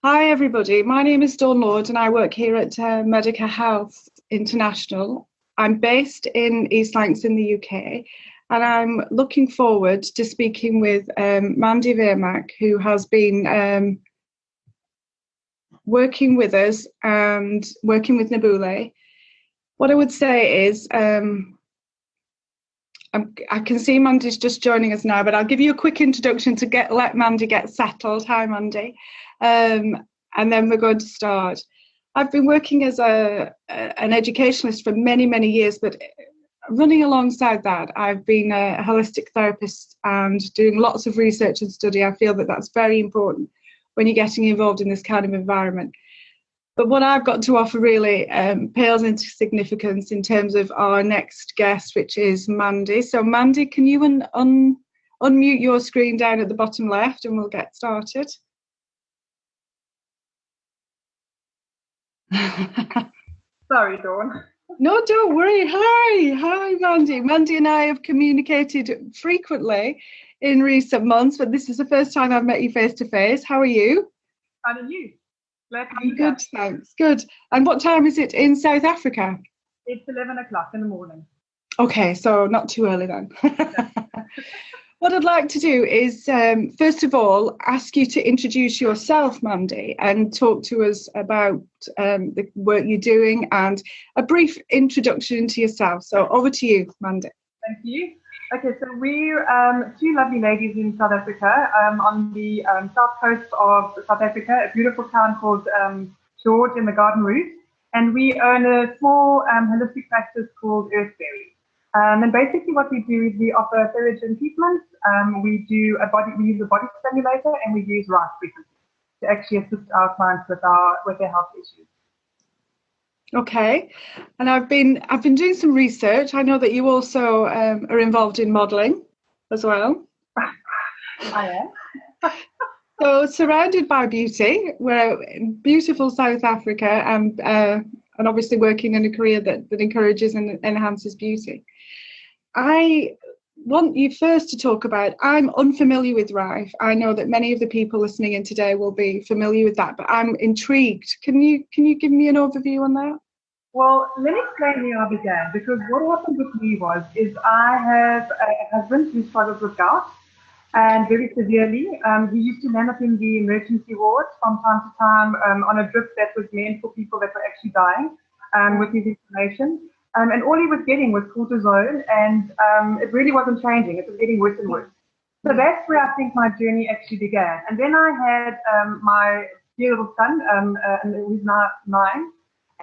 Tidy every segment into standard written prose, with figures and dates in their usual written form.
Hi everybody, my name is Dawn Lord and I work here at Medica Health International. I'm based in East Lancs in the UK and I'm looking forward to speaking with Mandy Vermaak, who has been working with us and working with Nabule. What I would say is, I can see Mandy's just joining us now, but I'll give you a quick introduction to let Mandy get settled. Hi Mandy. And then we're going to start. I've been working as an educationalist for many, many years, but running alongside that, I've been a holistic therapist and doing lots of research and study. I feel that that's very important when you're getting involved in this kind of environment. But what I've got to offer really pales into significance in terms of our next guest, which is Mandy. So Mandy, can you unmute your screen down at the bottom left and we'll get started? Sorry, Dawn. No, don't worry. Hi, Mandy. Mandy and I have communicated frequently in recent months, but this is the first time I've met you face to face. How are you? How are you? I'm good, thanks. Good. And what time is it in South Africa? It's 11 o'clock in the morning. Okay, so not too early then. What I'd like to do is, first of all, ask you to introduce yourself, Mandy, and talk to us about the work you're doing and a brief introduction to yourself. So over to you, Mandy. Thank you. Okay, so we're two lovely ladies in South Africa, on the south coast of South Africa, a beautiful town called George in the Garden Route. And we own a small holistic practice called Earthberry. And basically what we do is we offer therapeutic treatments. We use a body stimulator, and we use right frequency to actually assist our clients with their health issues. Okay, and I've been doing some research. I know that you also are involved in modelling as well. I am. So surrounded by beauty, we're in beautiful South Africa, and obviously working in a career that encourages and enhances beauty. I want you first to talk about, I'm unfamiliar with Rife. I know that many of the people listening in today will be familiar with that, but I'm intrigued. Can you give me an overview on that? Well, let me explain how I began, because what happened with me is I have a husband who struggles with gout, and very severely. He used to land up in the emergency wards from time to time on a drip that was meant for people that were actually dying with his inflammation. And all he was getting was cortisone, and it really wasn't changing. It was getting worse and worse. So that's where I think my journey actually began. And then I had my dear little son, who's now 9,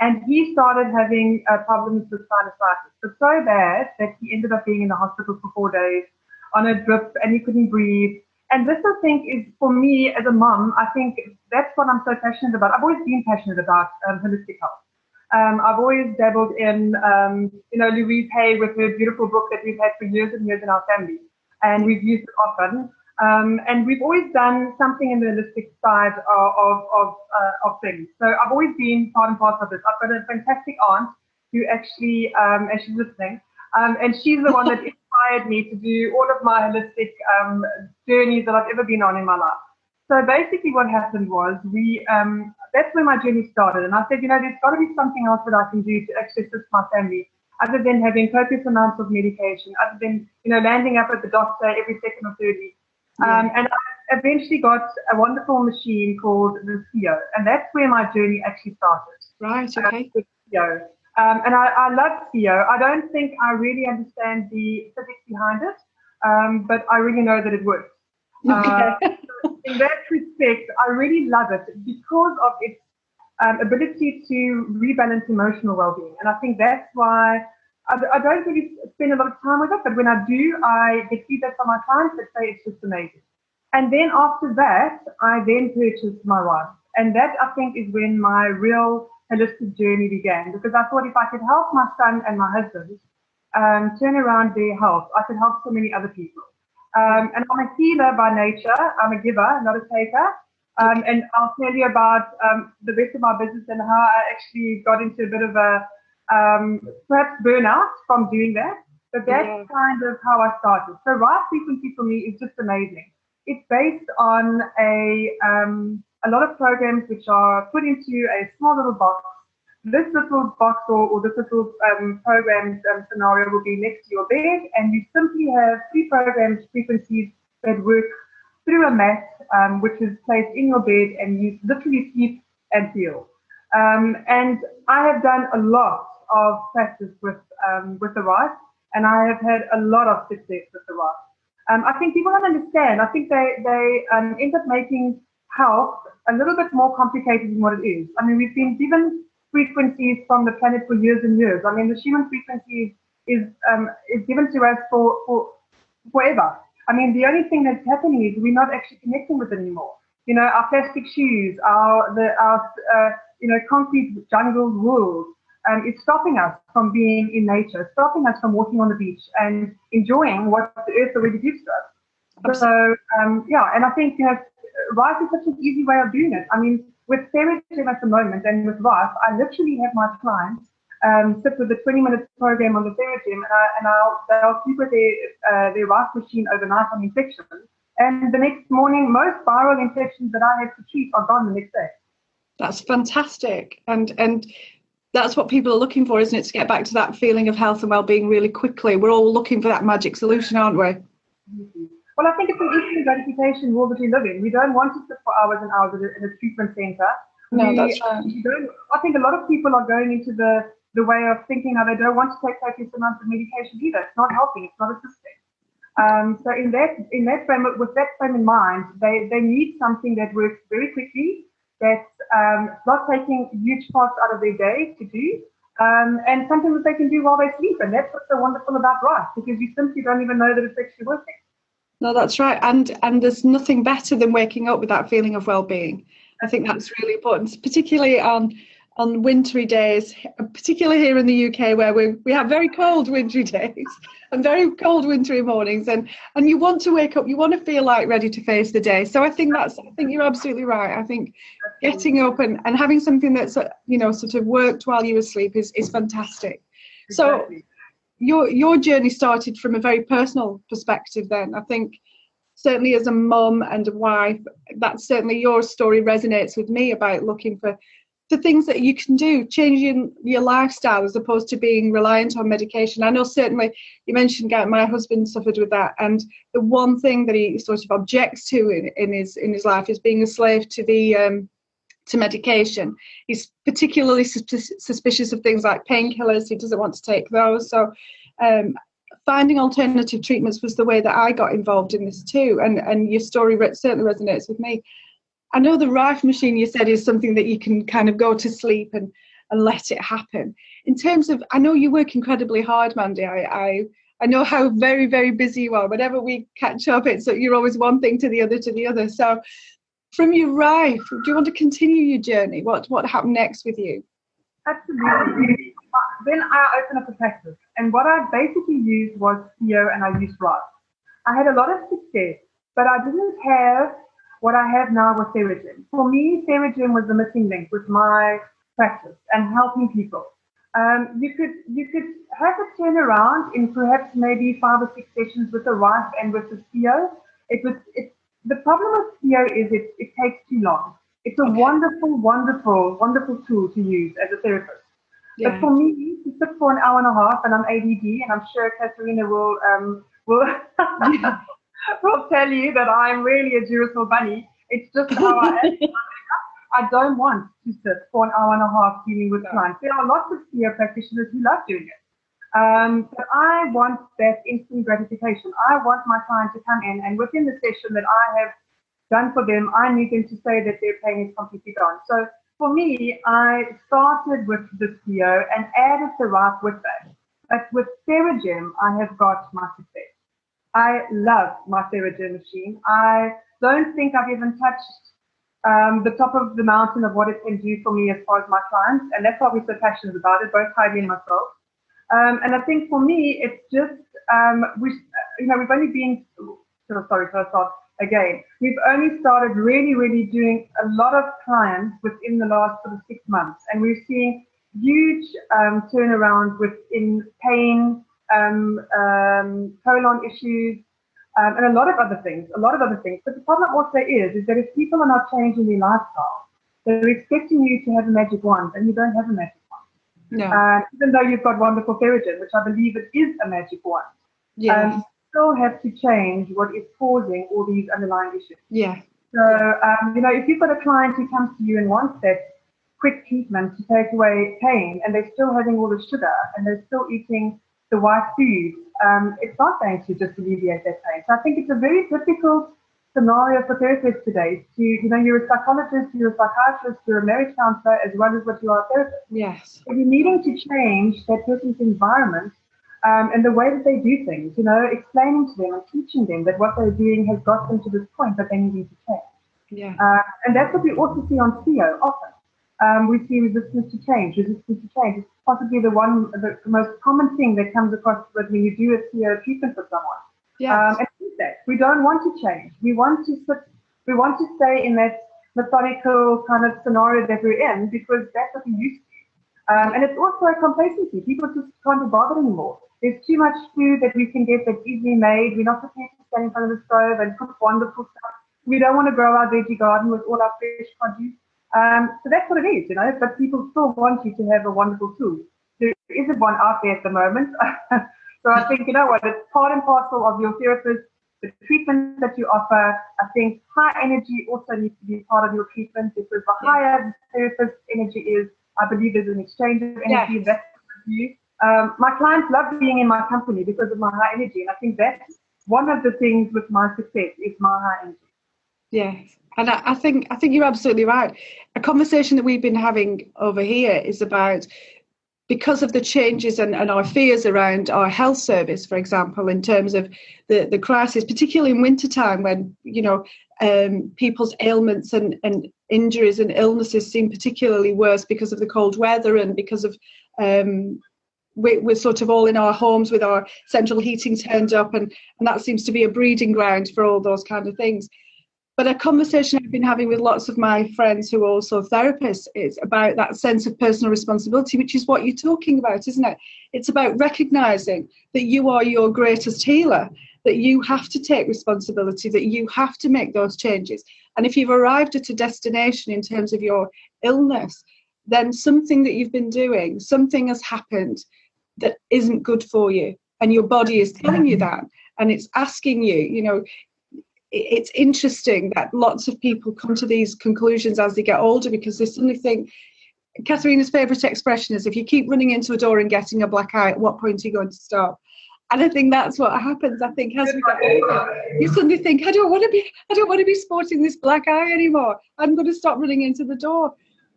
and he started having problems with sinusitis. But so bad that he ended up being in the hospital for 4 days on a drip, and he couldn't breathe. And this, I think, is for me as a mom, I think that's what I'm so passionate about. I've always been passionate about holistic health. I've always dabbled in, Louise Hay with her beautiful book that we've had for years and years in our family, and we've used it often. And we've always done something in the holistic side of things. So I've always been part and parcel of this. I've got a fantastic aunt who actually, as she's listening, and she's the one that inspired me to do all of my holistic journeys that I've ever been on in my life. So basically what happened was that's where my journey started. And I said, there's got to be something else that I can do to actually assist my family, other than having copious amounts of medication, other than, landing up at the doctor every second or third week. And I eventually got a wonderful machine called the CEO. And that's where my journey actually started. Right, okay. With CEO. And I love CEO. I don't think I really understand the physics behind it, but I really know that it works. Okay. In that respect, I really love it because of its ability to rebalance emotional well-being. And I think that's why I don't really spend a lot of time with it, but when I do, I get feedback from my clients that say it's just amazing. And then after that, I then purchased my wife. And that, I think, is when my real holistic journey began, because I thought if I could help my son and my husband turn around their health, I could help so many other people. And I'm a healer by nature. I'm a giver, not a taker. And I'll tell you about the rest of my business and how I actually got into a bit of a perhaps burnout from doing that. But that's kind of how I started. So right frequency for me is just amazing. It's based on a a lot of programs which are put into a small little box. This little box or this little program scenario will be next to your bed, and you simply have pre-programmed frequencies that work through a mat, which is placed in your bed, and you literally sleep and feel. And I have done a lot of practice with the rice, and I have had a lot of success with the rice. I think people don't understand. I think they end up making health a little bit more complicated than what it is. I mean, we've been given frequencies from the planet for years and years. I mean, the Schumann frequency is given to us for forever. I mean, the only thing that's happening is we're not actually connecting with it anymore. You know, our plastic shoes, our concrete jungle world is stopping us from being in nature, stopping us from walking on the beach and enjoying what the earth already gives to us. So, and I think, rice is such an easy way of doing it. I mean, with TheraGym at the moment and with rice, I literally have my clients sit with a 20-minute program on the TheraGym, and they'll sleep with their rice machine overnight on infection. And the next morning, most viral infections that I have to treat are gone the next day. That's fantastic. And that's what people are looking for, isn't it? To get back to that feeling of health and well-being really quickly. We're all looking for that magic solution, aren't we? Mm-hmm. Well, I think it's an instant gratification world that we live in. We don't want to sit for hours and hours in a treatment center. No, that's right. I think a lot of people are going into the way of thinking now they don't want to take copious amounts of medication either. It's not helping. It's not assisting. So in that frame, with that frame in mind, they need something that works very quickly, that's not taking huge parts out of their day to do, and something that they can do while they sleep. And that's what's so wonderful about rice, because you simply don't even know that it's actually working. No, that's right. And there's nothing better than waking up with that feeling of well-being. I think that's really important, particularly on wintry days, particularly here in the UK, where we have very cold wintry days and very cold wintry mornings, and you want to wake up, you want to feel like ready to face the day. So I think you're absolutely right. I think getting up and having something that's sort of worked while you were asleep is fantastic. Exactly. So your journey started from a very personal perspective then. I think certainly as a mum and a wife, that certainly your story resonates with me about looking for the things that you can do, changing your lifestyle as opposed to being reliant on medication. I know certainly you mentioned my husband suffered with that, and the one thing that he sort of objects to in his life is being a slave to the to medication. He's particularly suspicious of things like painkillers. He doesn't want to take those. So finding alternative treatments was the way that I got involved in this too. And your story certainly resonates with me. I know the rife machine you said is something that you can kind of go to sleep and let it happen. In terms of, I know you work incredibly hard, Mandy. I know how very, very busy you are. Whenever we catch up, you're always one thing to the other. So from your rife, do you want to continue your journey? What happened next with you? Absolutely. Then I opened up a practice, and what I basically used was CEO, and I used rice. I had a lot of success, but I didn't have what I have now with TheraGym. For me, TheraGym was the missing link with my practice and helping people. You could have a turnaround in perhaps maybe 5 or 6 sessions with the rice and with the CEO. The problem with CEO is it takes too long. It's a wonderful, wonderful, wonderful tool to use as a therapist. Yeah. But for me, to sit for an hour and a half, and I'm ADD, and I'm sure Katharina will will tell you that I'm really a Duracell bunny. It's just how I am. I don't want to sit for an hour and a half dealing with clients. There are lots of CEO practitioners who love doing it. But I want that instant gratification. I want my client to come in, and within the session that I have done for them, I need them to say that their pain is completely gone. So for me, I started with the CEO and added the rice with that. But with TheraGym, I have got my success. I love my TheraGym machine. I don't think I've even touched the top of the mountain of what it can do for me as far as my clients, and that's why we're so passionate about it, both Heidi and myself. And I think for me, it's just we've only been. Sorry, so I start again. We've only started really, really doing a lot of clients within the last sort of 6 months, and we're seeing huge turnaround within pain, colon issues, and a lot of other things. But the problem also is that if people are not changing their lifestyle, they're expecting you to have a magic wand, and you don't have a magic wand. No. Even though you've got wonderful Theragen, which I believe it is a magic wand, Yeah. you still have to change what is causing all these underlying issues. Yeah. So, if you've got a client who comes to you and wants that quick treatment to take away pain, and they're still having all the sugar, and they're still eating the white foods, it's not going to just alleviate that pain. So I think it's a very difficult scenario for therapists today. You're a psychologist, you're a psychiatrist, you're a marriage counselor, as well as what you are a therapist. Yes. So you're needing to change that person's environment and the way that they do things, explaining to them and teaching them that what they're doing has got them to this point that they need to change. Yeah. And that's what we also see on CEO often. We see resistance to change. It's possibly the most common thing that comes across when you do a CEO treatment for someone. Yes. And it's that we don't want to change. We want to stay in that methodical kind of scenario that we're in because that's what we used to. And it's also a complacency. People just can't be bothered anymore. There's too much food that we can get that's easily made. We're not prepared to stand in front of the stove and cook wonderful stuff. We don't want to grow our veggie garden with all our fresh produce. So that's what it is, but people still want you to have a wonderful tool. There isn't one out there at the moment. So I think, it's part and parcel of your therapist, the treatment that you offer. I think high energy also needs to be part of your treatment because the higher the therapist's energy is, I believe there's an exchange of energy. Yes. That's you. My clients love being in my company because of my high energy. And I think that's one of the things with my success is my high energy. Yes. And I think you're absolutely right. A conversation that we've been having over here is about, because of the changes and our fears around our health service, for example, in terms of the crisis, particularly in wintertime when, people's ailments and injuries and illnesses seem particularly worse because of the cold weather and because of we're sort of all in our homes with our central heating turned up and that seems to be a breeding ground for all those kind of things. But a conversation I've been having with lots of my friends who are also therapists is about that sense of personal responsibility, which is what you're talking about, isn't it? It's about recognizing that you are your greatest healer, that you have to take responsibility, that you have to make those changes. And if you've arrived at a destination in terms of your illness, then something that you've been doing, something has happened that isn't good for you. And your body is telling you that. And it's asking you, it's interesting that lots of people come to these conclusions as they get older because they suddenly think, Katharina's favourite expression is, if you keep running into a door and getting a black eye, at what point are you going to stop? And I think that's what happens. I think as we get older, you suddenly think, I don't want to be sporting this black eye anymore. I'm going to stop running into the door.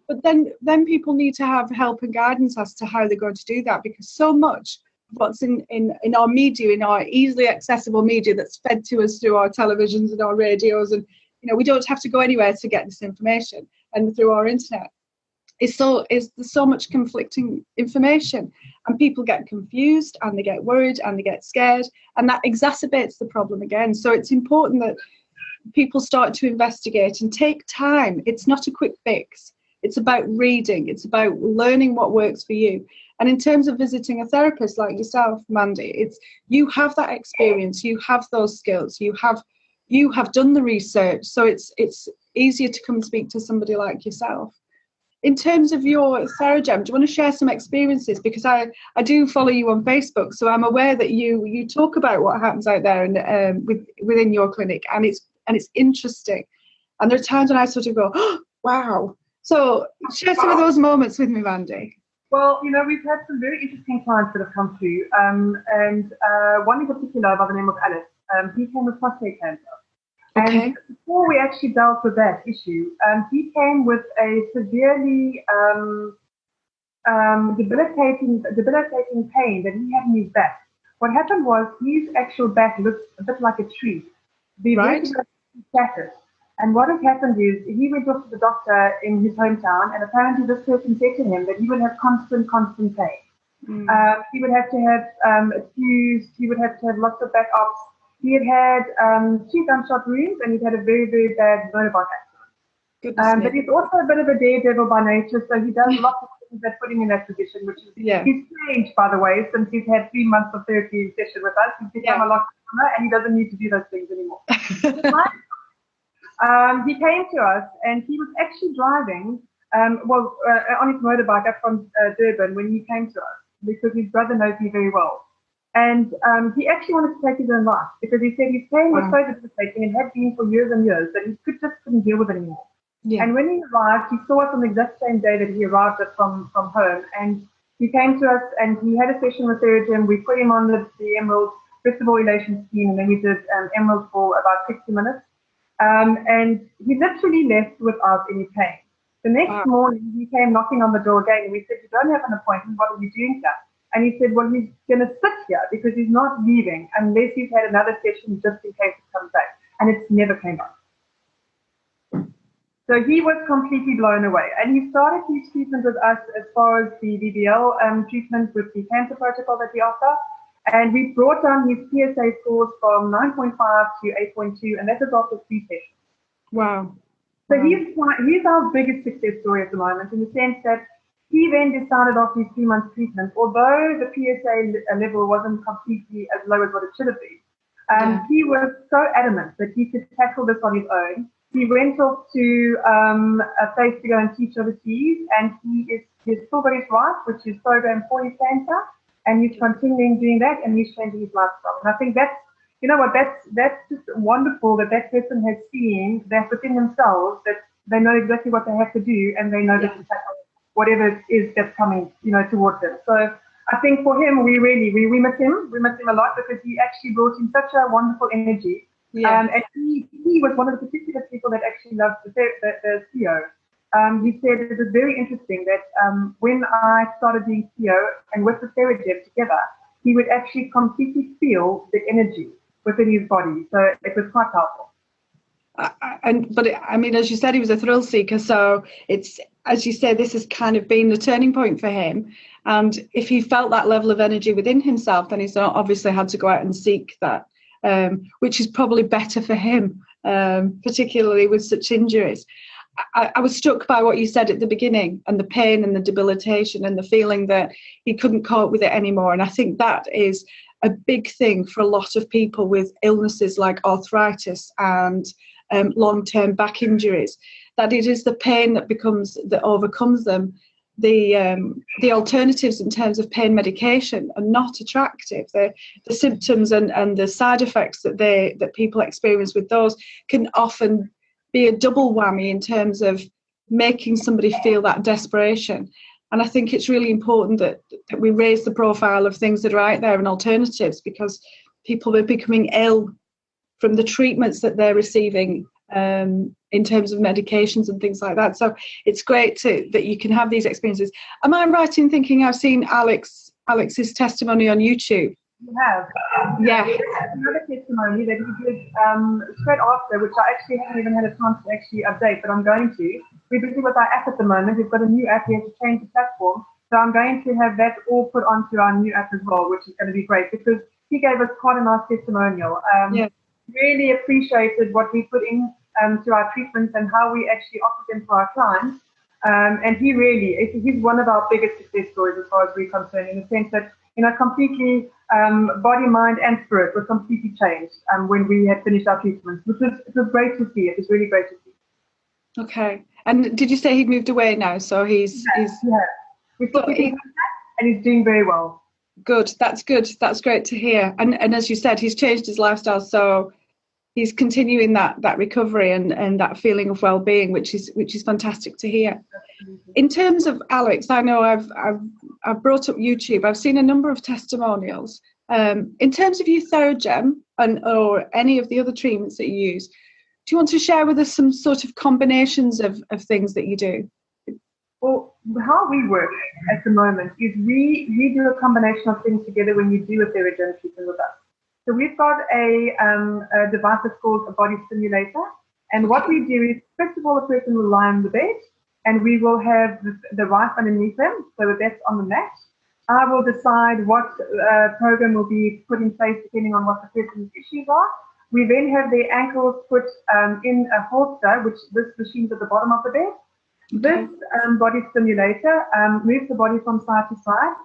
But then people need to have help and guidance as to how they're going to do that, because so much what's in our media, in our easily accessible media that's fed to us through our televisions and our radios, and we don't have to go anywhere to get this information, and through our internet, there's so much conflicting information, and people get confused and they get worried and they get scared, and that exacerbates the problem again. So it's important that people start to investigate and take time. It's not a quick fix. It's about reading. It's about learning what works for you. And in terms of visiting a therapist like yourself, Mandy, it's you have that experience, you have those skills, you have done the research, so it's easier to come and speak to somebody like yourself. In terms of your Theragen, do you want to share some experiences? Because I do follow you on Facebook, so I'm aware that you talk about what happens out there and within your clinic, and it's interesting. And there are times when I sort of go, oh, wow. So share some of those moments with me, Mandy. Well, we've had some very interesting clients that have come through, and one in particular by the name of Alice. He came with prostate cancer. Okay. And before we actually dealt with that issue, he came with a severely debilitating pain that he had in his back. What happened was his actual back looked a bit like a tree. The vertebrae shattered. And what had happened is he went off to the doctor in his hometown, and apparently this person said to him that he would have constant pain. He would have to have a fuse, he would have to have lots of back ops. He had 2 gunshot wounds, and he'd had a very, very bad motorbike accident. But he's also a bit of a daredevil by nature, so he does lots of things that put him in that position, which is he's changed, by the way, since he's had 3 months of therapy session with us. He's become a lot and he doesn't need to do those things anymore. He came to us, and he was actually driving, on his motorbike up from Durban when he came to us, because his brother knows me very well. And he actually wanted to take his own life, because he said his pain was so devastating and had been for years and years that he just couldn't deal with it anymore. Yeah. And when he arrived, he saw us on the exact same day that he arrived from home, and he came to us and he had a session with Theragen. We put him on the Emerald Festival Elation scheme, and then he did Emerald for about 60 minutes. And he literally left without any pain. The next morning, he came knocking on the door again, and we said, "You don't have an appointment. What are you doing here?" And he said, "Well, he's going to sit here because he's not leaving unless he's had another session just in case it comes back." And it's never came back. So he was completely blown away. And he started his treatment with us as far as the VBL treatment with the cancer protocol that we offer. And we brought down his PSA scores from 9.5 to 8.2, and that is after 3 sessions. Wow. So he's our biggest success story at the moment, in the sense that he then decided after his 3 months treatment, although the PSA level wasn't completely as low as what it should have been, he was so adamant that he could tackle this on his own. He went off to a place to go and teach overseas, and he's still got his wife, which is programmed for his cancer, and he's continuing doing that, and he's changing his lifestyle. And I think that's just wonderful that person has seen that within themselves, that they know exactly what they have to do, and they know that to tackle whatever it is that's coming, towards them. So I think for him, we miss him. We miss him a lot, because he actually brought in such a wonderful energy. Yeah. And he was one of the particular people that actually loved the CEO. He said it was very interesting that when I started doing CEO and with the Theragen together, he would actually completely feel the energy within his body. So it was quite powerful. As you said, he was a thrill seeker. So it's, as you say, this has kind of been the turning point for him. And if he felt that level of energy within himself, then he's obviously had to go out and seek that, which is probably better for him, particularly with such injuries. I was struck by what you said at the beginning, and the pain and the debilitation and the feeling that he couldn't cope with it anymore. And I think that is a big thing for a lot of people with illnesses like arthritis and long-term back injuries, that it is the pain that overcomes them. The alternatives in terms of pain medication are not attractive. The symptoms and the side effects that people experience with those can often be a double whammy in terms of making somebody feel that desperation. And I think it's really important that we raise the profile of things that are out there and alternatives, because people are becoming ill from the treatments that they're receiving in terms of medications and things like that. So it's great that you can have these experiences. Am I right in thinking I've seen Alex's testimony on YouTube? You have. Yeah. Another testimony that he did straight after, which I actually haven't even had a chance to actually update, but I'm going to. We're busy with our app at the moment. We've got a new app. We have to change the platform. So I'm going to have that all put onto our new app as well, which is going to be great, because he gave us quite a nice testimonial. Really appreciated what we put in to our treatments and how we actually offer them for our clients. And he's one of our biggest success stories as far as we're concerned, in the sense that, completely body, mind, and spirit were completely changed when we had finished our treatments, which was great to see. It was really great to see. Okay. And did you say he'd moved away now? So he's We're still keeping contact, and he's doing very well. Good. That's good. That's great to hear. And as you said, he's changed his lifestyle, so he's continuing that recovery and that feeling of well-being, which is fantastic to hear. In terms of Alex, I know I've brought up YouTube. I've seen a number of testimonials. In terms of your Theragen or any of the other treatments that you use, do you want to share with us some sort of combinations of things that you do? Well, how we work at the moment is we do a combination of things together when you do a Theragen treatment with us. So we've got a device that's called a body stimulator. And what we do is, first of all, the person will lie on the bed, and we will have the wife underneath them, so that's on the mat. I will decide what program will be put in place depending on what the person's issues are. We then have their ankles put in a holster, which this machine's at the bottom of the bed. This body stimulator moves the body from side to side.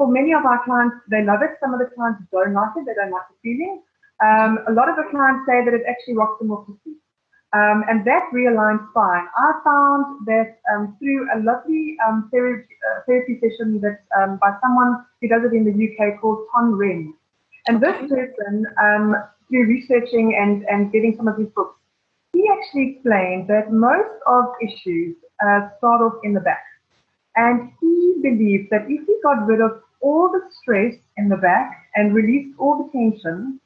for many of our clients, they love it. Some of the clients don't like it. They don't like the feeling. A lot of the clients say that it actually rocks them off to sleep. And that realigns spine. I found that through a lovely therapy session that by someone who does it in the UK called Ton Ren. And this person, through researching and getting some of his books, he actually explained that most of issues start off in the back. And he believes that if he got rid of all the stress in the back and released all the tension,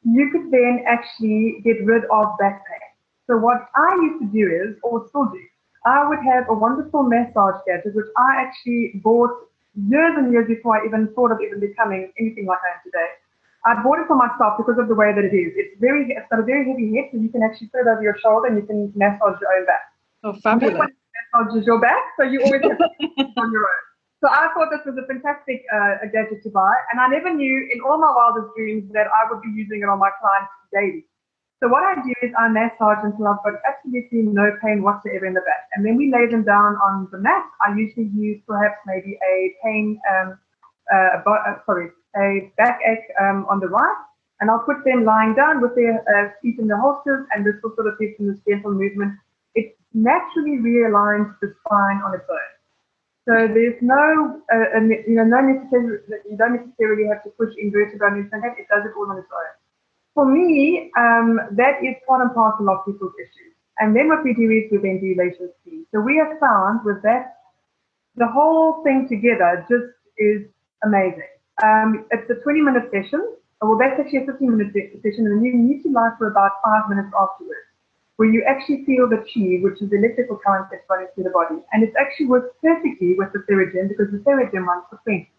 you could then actually get rid of back pain. So what I used to do is, or still do, I would have a wonderful massage gadget, which I actually bought years and years before I even thought of even becoming anything like I am today. I bought it for myself because of the way that it is. It's got a very heavy head, so you can actually put it over your shoulder and you can massage your own back. Oh, fabulous. No one massages your back, so you always have to do it on your own. So I thought this was a fantastic gadget to buy, and I never knew in all my wildest dreams that I would be using it on my clients daily. So what I do is I massage until I've got absolutely no pain whatsoever in the back. And then we lay them down on the mat. I usually use perhaps maybe a backache on the right. And I'll put them lying down with their feet in the holsters, and this will sort of give them this gentle movement. It naturally realigns the spine on its own. So there's no necessarily, you don't necessarily have to push invertebrae or anything like that. It does it all on its own. For me, that is part and parcel of people's issues. And then what we do is we then do lateral steam. So we have found with that, the whole thing together just is amazing. It's a 20-minute session. Well, that's actually a 15-minute session, and you need to lie for about 5 minutes afterwards, where you actually feel the chi, which is the electrical current that's running through the body. And it actually works perfectly with the Theragen because the Theragen runs for 20.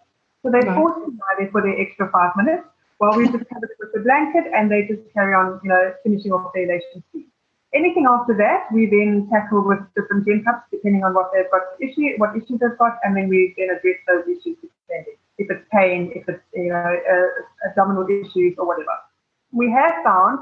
So they force you to lie there for the extra 5 minutes, while we just cover it with the blanket and they just carry on, finishing off their elation steam. Anything after that, we then tackle with different gem cups, depending on what they've got what issues they've got, and then we then address those issues depending. If it's pain, if it's abdominal issues or whatever. We have found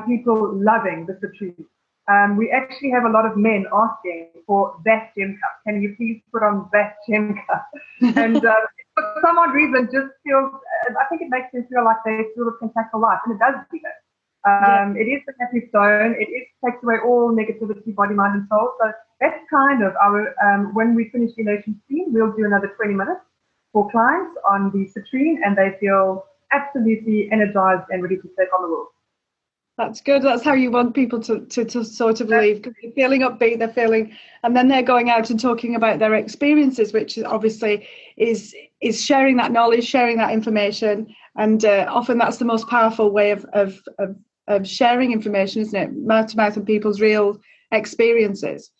people loving the citrine. We actually have a lot of men asking for that gem cup. Can you please put on that gem cup? And for some odd reason, just feels, I think it makes them feel like they sort of can tackle life, and it does do that. It is the happy stone. It takes away all negativity, body, mind, and soul. So that's kind of our, when we finish the elation steam, we'll do another 20 minutes for clients on the citrine, and they feel absolutely energized and ready to take on the world. That's good. That's how you want people to sort of leave, because they're feeling upbeat, they're feeling, and then they're going out and talking about their experiences, which obviously is sharing that knowledge, sharing that information, and often that's the most powerful way of sharing information, isn't it? Mouth to mouth and people's real experiences.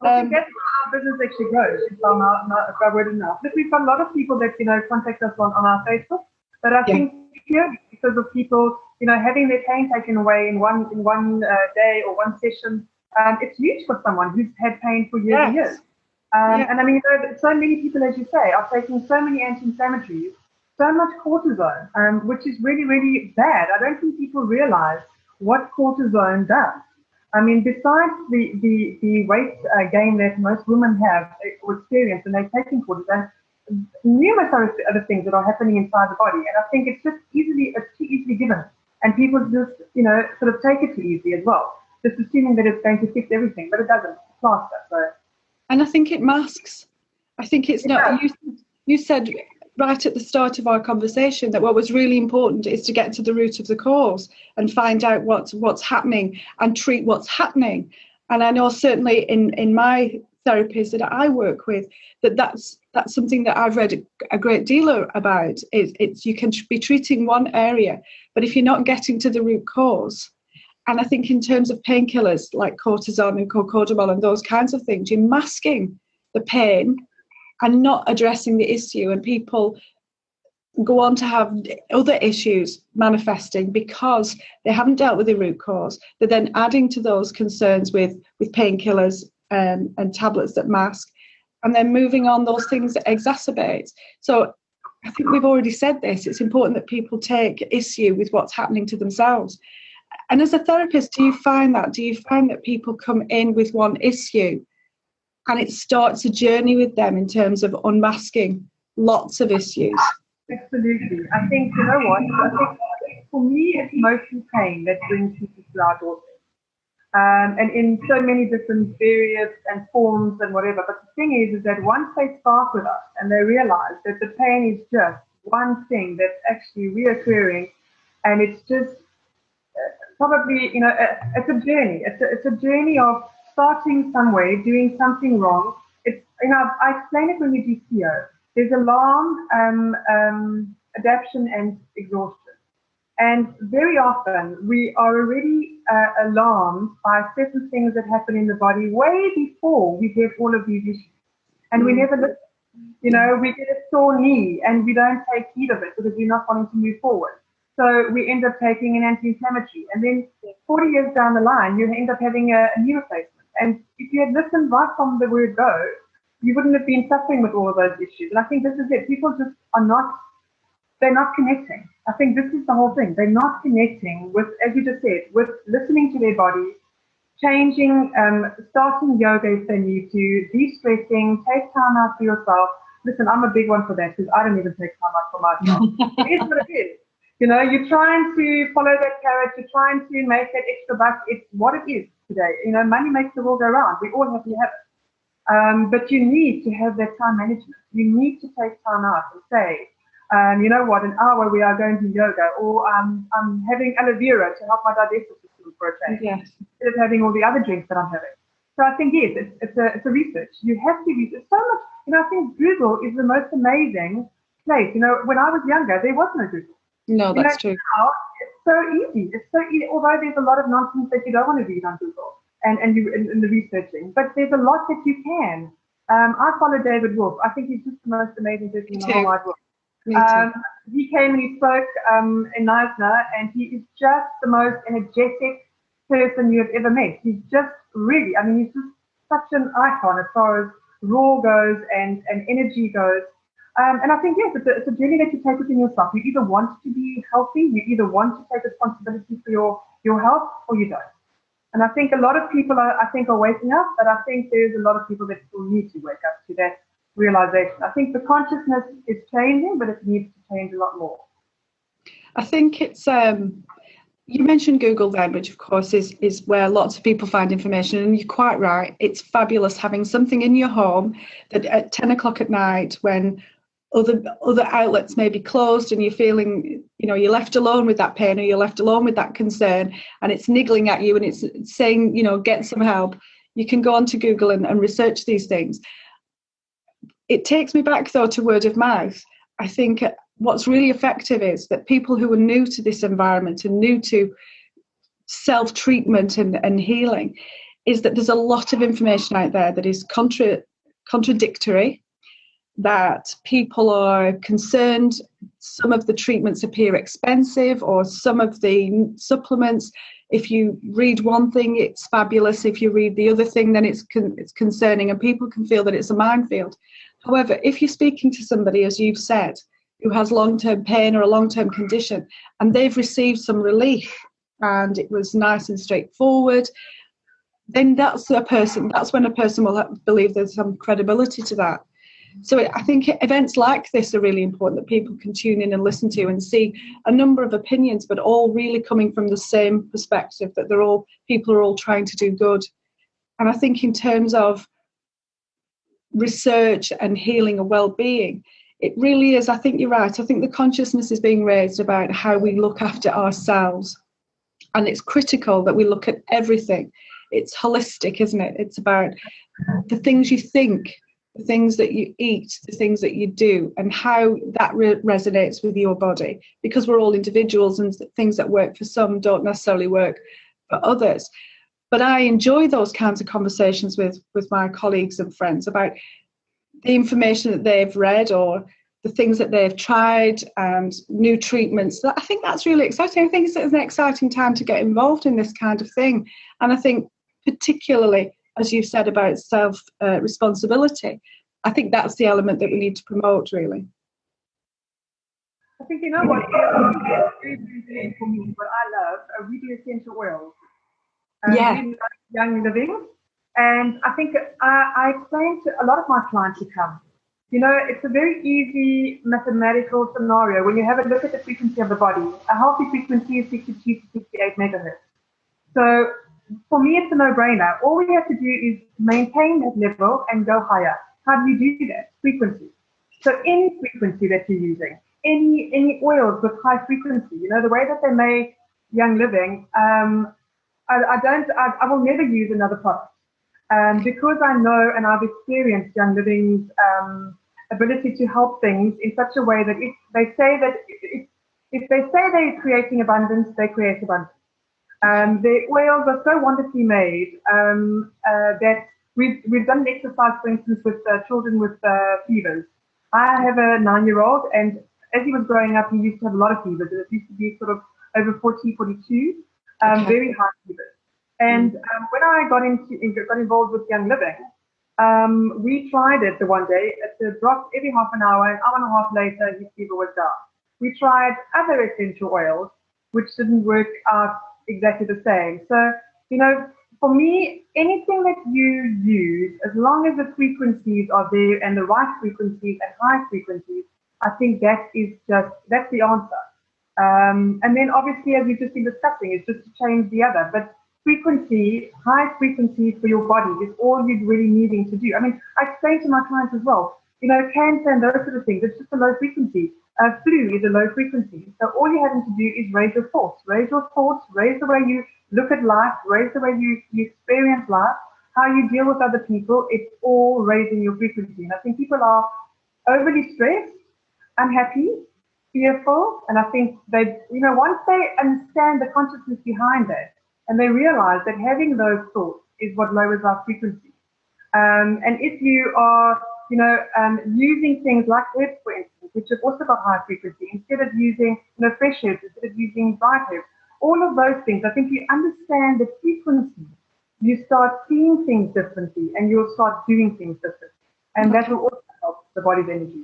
I think that's how our business actually grows. It's by word of mouth. But we've got a lot of people that contact us on our Facebook. But I think here, because of people having their pain taken away in one day or one session, it's huge for someone who's had pain for years and years. And I mean, so many people, as you say, are taking so many anti-inflammatories, so much cortisone, which is really, really bad. I don't think people realize what cortisone does. I mean, besides the weight gain that most women have or experience when they're taking cortisone, numerous other things that are happening inside the body. And I think it's too easily given. And people just, sort of take it too easy as well, just assuming that it's going to fix everything, but it doesn't. It's plaster, so. And I think it masks. I think it's not. You said right at the start of our conversation that what was really important is to get to the root of the cause and find out what's happening and treat what's happening. And I know certainly in my therapists that I work with, that's something that I've read a great deal about. It's you can be treating one area, but if you're not getting to the root cause, and I think in terms of painkillers like cortisone and cocodamol and those kinds of things, you're masking the pain and not addressing the issue, and people go on to have other issues manifesting because they haven't dealt with the root cause. They're then adding to those concerns with painkillers and tablets that mask, and then moving on those things that exacerbate. So I think we've already said this. It's important that people take issue with what's happening to themselves. And as a therapist, do you find that people come in with one issue and it starts a journey with them in terms of unmasking lots of issues. Absolutely. I think, you know what? I think for me, it's mostly pain that brings people to our doorstep. And in so many different various and forms and whatever. But the thing is that once they start with us and they realize that the pain is just one thing that's actually reoccurring, and it's just probably, it's a journey. It's a journey of starting somewhere, doing something wrong. It's, I explain it when we do CO. There's alarm, adaptation, and exhaustion. And very often we are already alarmed by certain things that happen in the body way before we get all of these issues. And we never listen. We get a sore knee and we don't take heed of it because we're not wanting to move forward. So we end up taking an anti-inflammatory. And then 40 years down the line, you end up having a knee replacement. And if you had listened right from the word go, you wouldn't have been suffering with all of those issues. And I think this is it. People just are not, they're not connecting. I think this is the whole thing. They're not connecting with, as you just said, with listening to their body, changing, starting yoga if they need to, de-stressing, take time out for yourself. Listen, I'm a big one for that because I don't even take time out for myself. It is what it is. You're trying to follow that carrot, you're trying to make that extra buck. It's what it is today. Money makes the world go round. We all have to have it. But you need to have that time management. You need to take time out and say, you know what, an hour we are going to yoga, or I'm having aloe vera to help my digestive system for a change, instead of having all the other drinks that I'm having. So I think, yes, it's a research. You have to research so much. I think Google is the most amazing place. When I was younger, there was no Google. No, that's true. Now, it's so easy. It's so easy, although there's a lot of nonsense that you don't want to read on Google and you in the researching, but there's a lot that you can. I follow David Wolf. I think he's just the most amazing person in the whole wide world. He came and he spoke in Neisner, and he is just the most energetic person you have ever met. He's just really, he's just such an icon as far as raw goes and energy goes. And I think, yes, it's a journey that you take within yourself. You either want to be healthy, you either want to take responsibility for your health, or you don't. And I think a lot of people are waking up, but I think there's a lot of people that still need to wake up to that realization. I think the consciousness is changing, but it needs to change a lot more. I think it's you mentioned Google then, which of course is where lots of people find information, and you're quite right. It's fabulous having something in your home that at 10 o'clock at night, when other outlets may be closed and you're feeling, you're left alone with that pain, or you're left alone with that concern, and it's niggling at you and it's saying, get some help. You can go onto Google and research these things. It takes me back, though, to word of mouth. I think what's really effective is that people who are new to this environment and new to self-treatment and healing, is that there's a lot of information out there that is contradictory, that people are concerned some of the treatments appear expensive, or some of the supplements, if you read one thing, it's fabulous. If you read the other thing, then it's concerning, and people can feel that it's a minefield. However, if you're speaking to somebody, as you've said, who has long-term pain or a long-term condition, and they've received some relief, and it was nice and straightforward, then that's when a person will believe there's some credibility to that. So I think events like this are really important, that people can tune in and listen to and see a number of opinions, but all really coming from the same perspective, that people are all trying to do good. And I think in terms of research and healing and well-being, it really is, I think you're right. I think the consciousness is being raised about how we look after ourselves. And it's critical that we look at everything. It's holistic, isn't it? It's about the things you think, the things that you eat, the things that you do, and how that resonates with your body, because we're all individuals, and things that work for some don't necessarily work for others. But I enjoy those kinds of conversations with my colleagues and friends about the information that they've read or the things that they've tried and new treatments. I think that's really exciting. I think it's an exciting time to get involved in this kind of thing. And I think particularly, as you said, about self-responsibility, I think that's the element that we need to promote, really. I think, what is very important for me, what I love, we do essential oils. We love young living. And I think I explain to a lot of my clients who come, It's a very easy mathematical scenario. When you have a look at the frequency of the body, a healthy frequency is 62 to 68 megahertz. So for me, it's a no-brainer. All we have to do is maintain that level and go higher. How do you do that? Frequency. So any frequency that you're using, any oils with high frequency, the way that they make Young Living, I will never use another product. Because I know and I've experienced Young Living's ability to help things in such a way that if they say they're creating abundance, they create abundance. The oils are so wonderfully made that we've done an exercise, for instance, with children with fevers. I have a 9-year-old, and as he was growing up, he used to have a lot of fevers. It used to be sort of over 40, 42, very high fevers. And when I got involved with Young Living, we tried it the one day. It dropped every half an hour. An hour and a half later, his fever was down. We tried other essential oils, which didn't work out exactly the same. So, for me, anything that you use, as long as the frequencies are there and the right frequencies and high frequencies, I think that's the answer. And then obviously, as we've just been discussing, it's just to change the other. But frequency, high frequency for your body is all you're really needing to do. I mean, I explain to my clients as well, cancer and those sort of things, it's just a low frequency. Flu is a low frequency. So all you're having to do is raise your thoughts, raise the way you look at life, raise the way you experience life, how you deal with other people. It's all raising your frequency. And I think people are overly stressed, unhappy, fearful, and I think once they understand the consciousness behind it, and they realize that having those thoughts is what lowers our frequency. And if you are, using things like herbs, for instance, which have also got high frequency, instead of using, fresh herbs, instead of using dried herbs, all of those things, I think you understand the frequency, you start seeing things differently, and you'll start doing things differently. And that will also help the body's energy.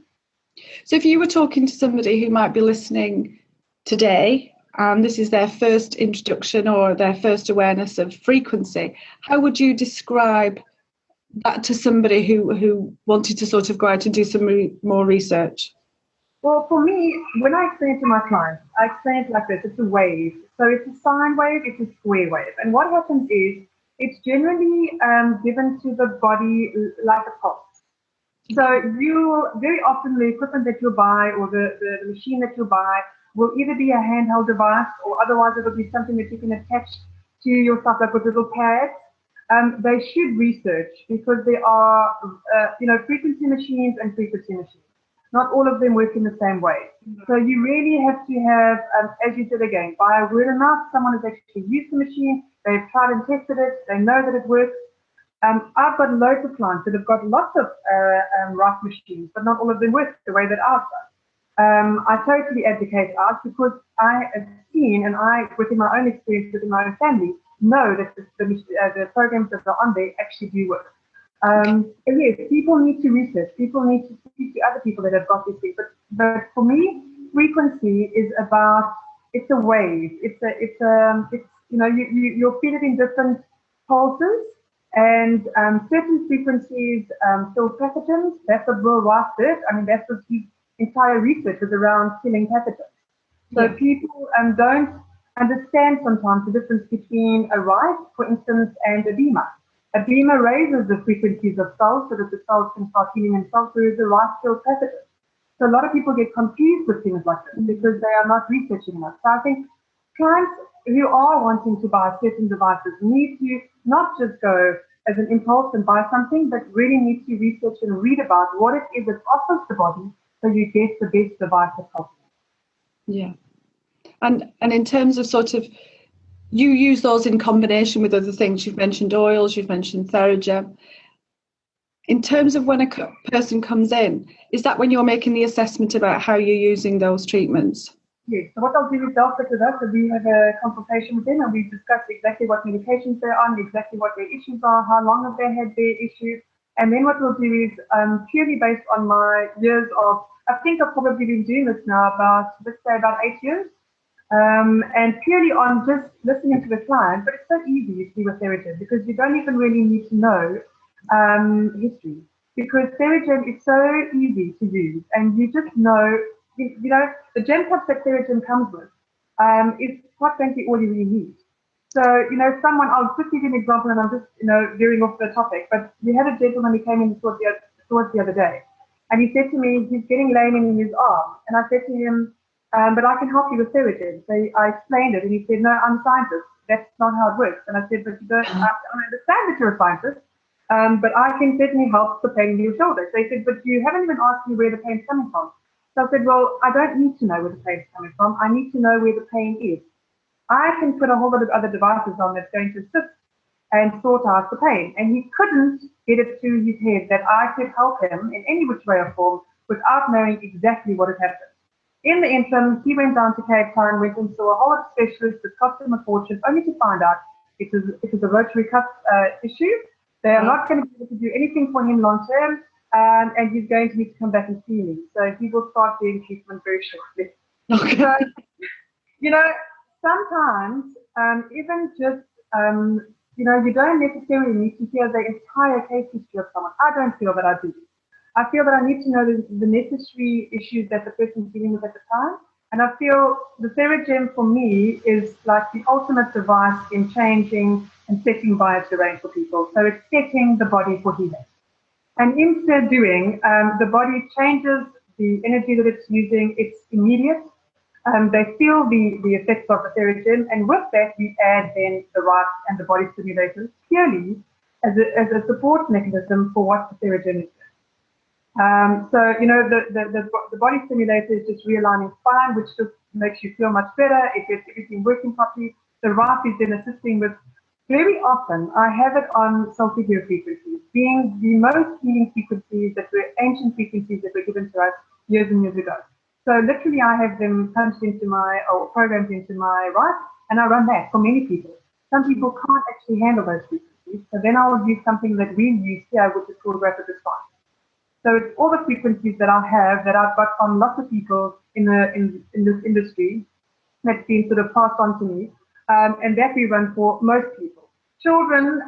So if you were talking to somebody who might be listening today, and this is their first introduction or their first awareness of frequency, how would you describe that to somebody who wanted to sort of go out and do some more research? Well, for me, when I explain it to my clients, I explain it like this. It's a wave. So it's a sine wave, it's a square wave. And what happens is it's generally given to the body like a pulse. So you very often the equipment that you buy or the machine that you buy will either be a handheld device or otherwise it'll be something that you can attach to yourself, like with little pads. They should research because there are, frequency machines and frequency machines. Not all of them work in the same way. So you really have to have, as you said again, by a word of mouth, someone has actually used the machine, they've tried and tested it, they know that it works. I've got loads of clients that have got lots of right machines, but not all of them work the way that ours does. I totally advocate ours because I have seen, and I, within my own experience, within my own family, know that the programs that are on there actually do work. And yes, people need to research. People need to speak to other people that have got these things. But for me, frequency is about, it's a wave. You'll feel it in different pulses. And certain frequencies kill pathogens. That's what Will Rice did. I mean, that's what his entire research is around killing pathogens. So people don't understand sometimes the difference between a rice, for instance, and a beamer. A beamer raises the frequencies of cells so that the cells can start healing themselves, whereas a rice kills pathogens. So a lot of people get confused with things like this because they are not researching enough. So I think clients who are wanting to buy certain devices need to not just go as an impulse and buy something, but really need to research and read about what it is that offers the body so you get the best device that possible. Yeah. And in terms of sort of, you use those in combination with other things. You've mentioned oils, you've mentioned Theragen. In terms of when a person comes in, is that when you're making the assessment about how you're using those treatments? Yes. So what I'll do is they'll sit with us and we have a consultation with them and we discuss exactly what medications they're on, exactly what their issues are, how long have they had their issues. And then what we'll do is purely based on my years of, I think I've probably been doing this now let's say about 8 years. And purely on just listening to the client, but it's so easy, you see, with Theragen, because you don't even really need to know history. because Theragen is so easy to use, and you just know, the gem cups that Theragen comes with is quite frankly all you really need. So, I'll just give you an example, and I'm just, veering off the topic, but we had a gentleman who came in towards the other day, and he said to me, he's getting lame in his arm, and I said to him, but I can help you with Theragen. So I explained it, and he said, no, I'm a scientist. That's not how it works. And I said, but you don't, I understand that you're a scientist, but I can certainly help the pain in your shoulder. So he said, but you haven't even asked me where the pain's coming from. So I said, well, I don't need to know where the pain's coming from. I need to know where the pain is. I can put a whole lot of other devices on that's going to assist and sort out the pain. And he couldn't get it through his head that I could help him in any which way or form without knowing exactly what had happened. In the interim, he went down to Cape Town, went and saw a whole lot of specialists that cost him a fortune, only to find out it was a rotary cuff issue. They are not going to be able to do anything for him long term, and he's going to need to come back and see me. So he will start doing treatment very shortly. Okay. So, sometimes even just, you don't necessarily need to hear the entire case history of someone. I don't feel that I do. I feel that I need to know the necessary issues that the person's dealing with at the time. And I feel the Theragen for me is like the ultimate device in changing and setting bioterrain for people. So it's setting the body for healing. And in so doing, the body changes the energy that it's using. It's immediate. They feel the effects of the Theragen, and with that we add then the rice and the body stimulators purely as a support mechanism for what the Theragen is. So, the body stimulator is just realigning spine, which just makes you feel much better. It gets everything working properly. The rice is then assisting with, very often, I have it on solfeggio frequencies, being the most healing frequencies that were ancient frequencies that were given to us years and years ago. So literally I have them punched into or programmed into my rice, and I run that for many people. Some people can't actually handle those frequencies, so then I'll use something that we use here, which is called rapid response. So it's all the frequencies that I have that I've got from lots of people in this industry that's been sort of passed on to me, and that we run for most people. Children,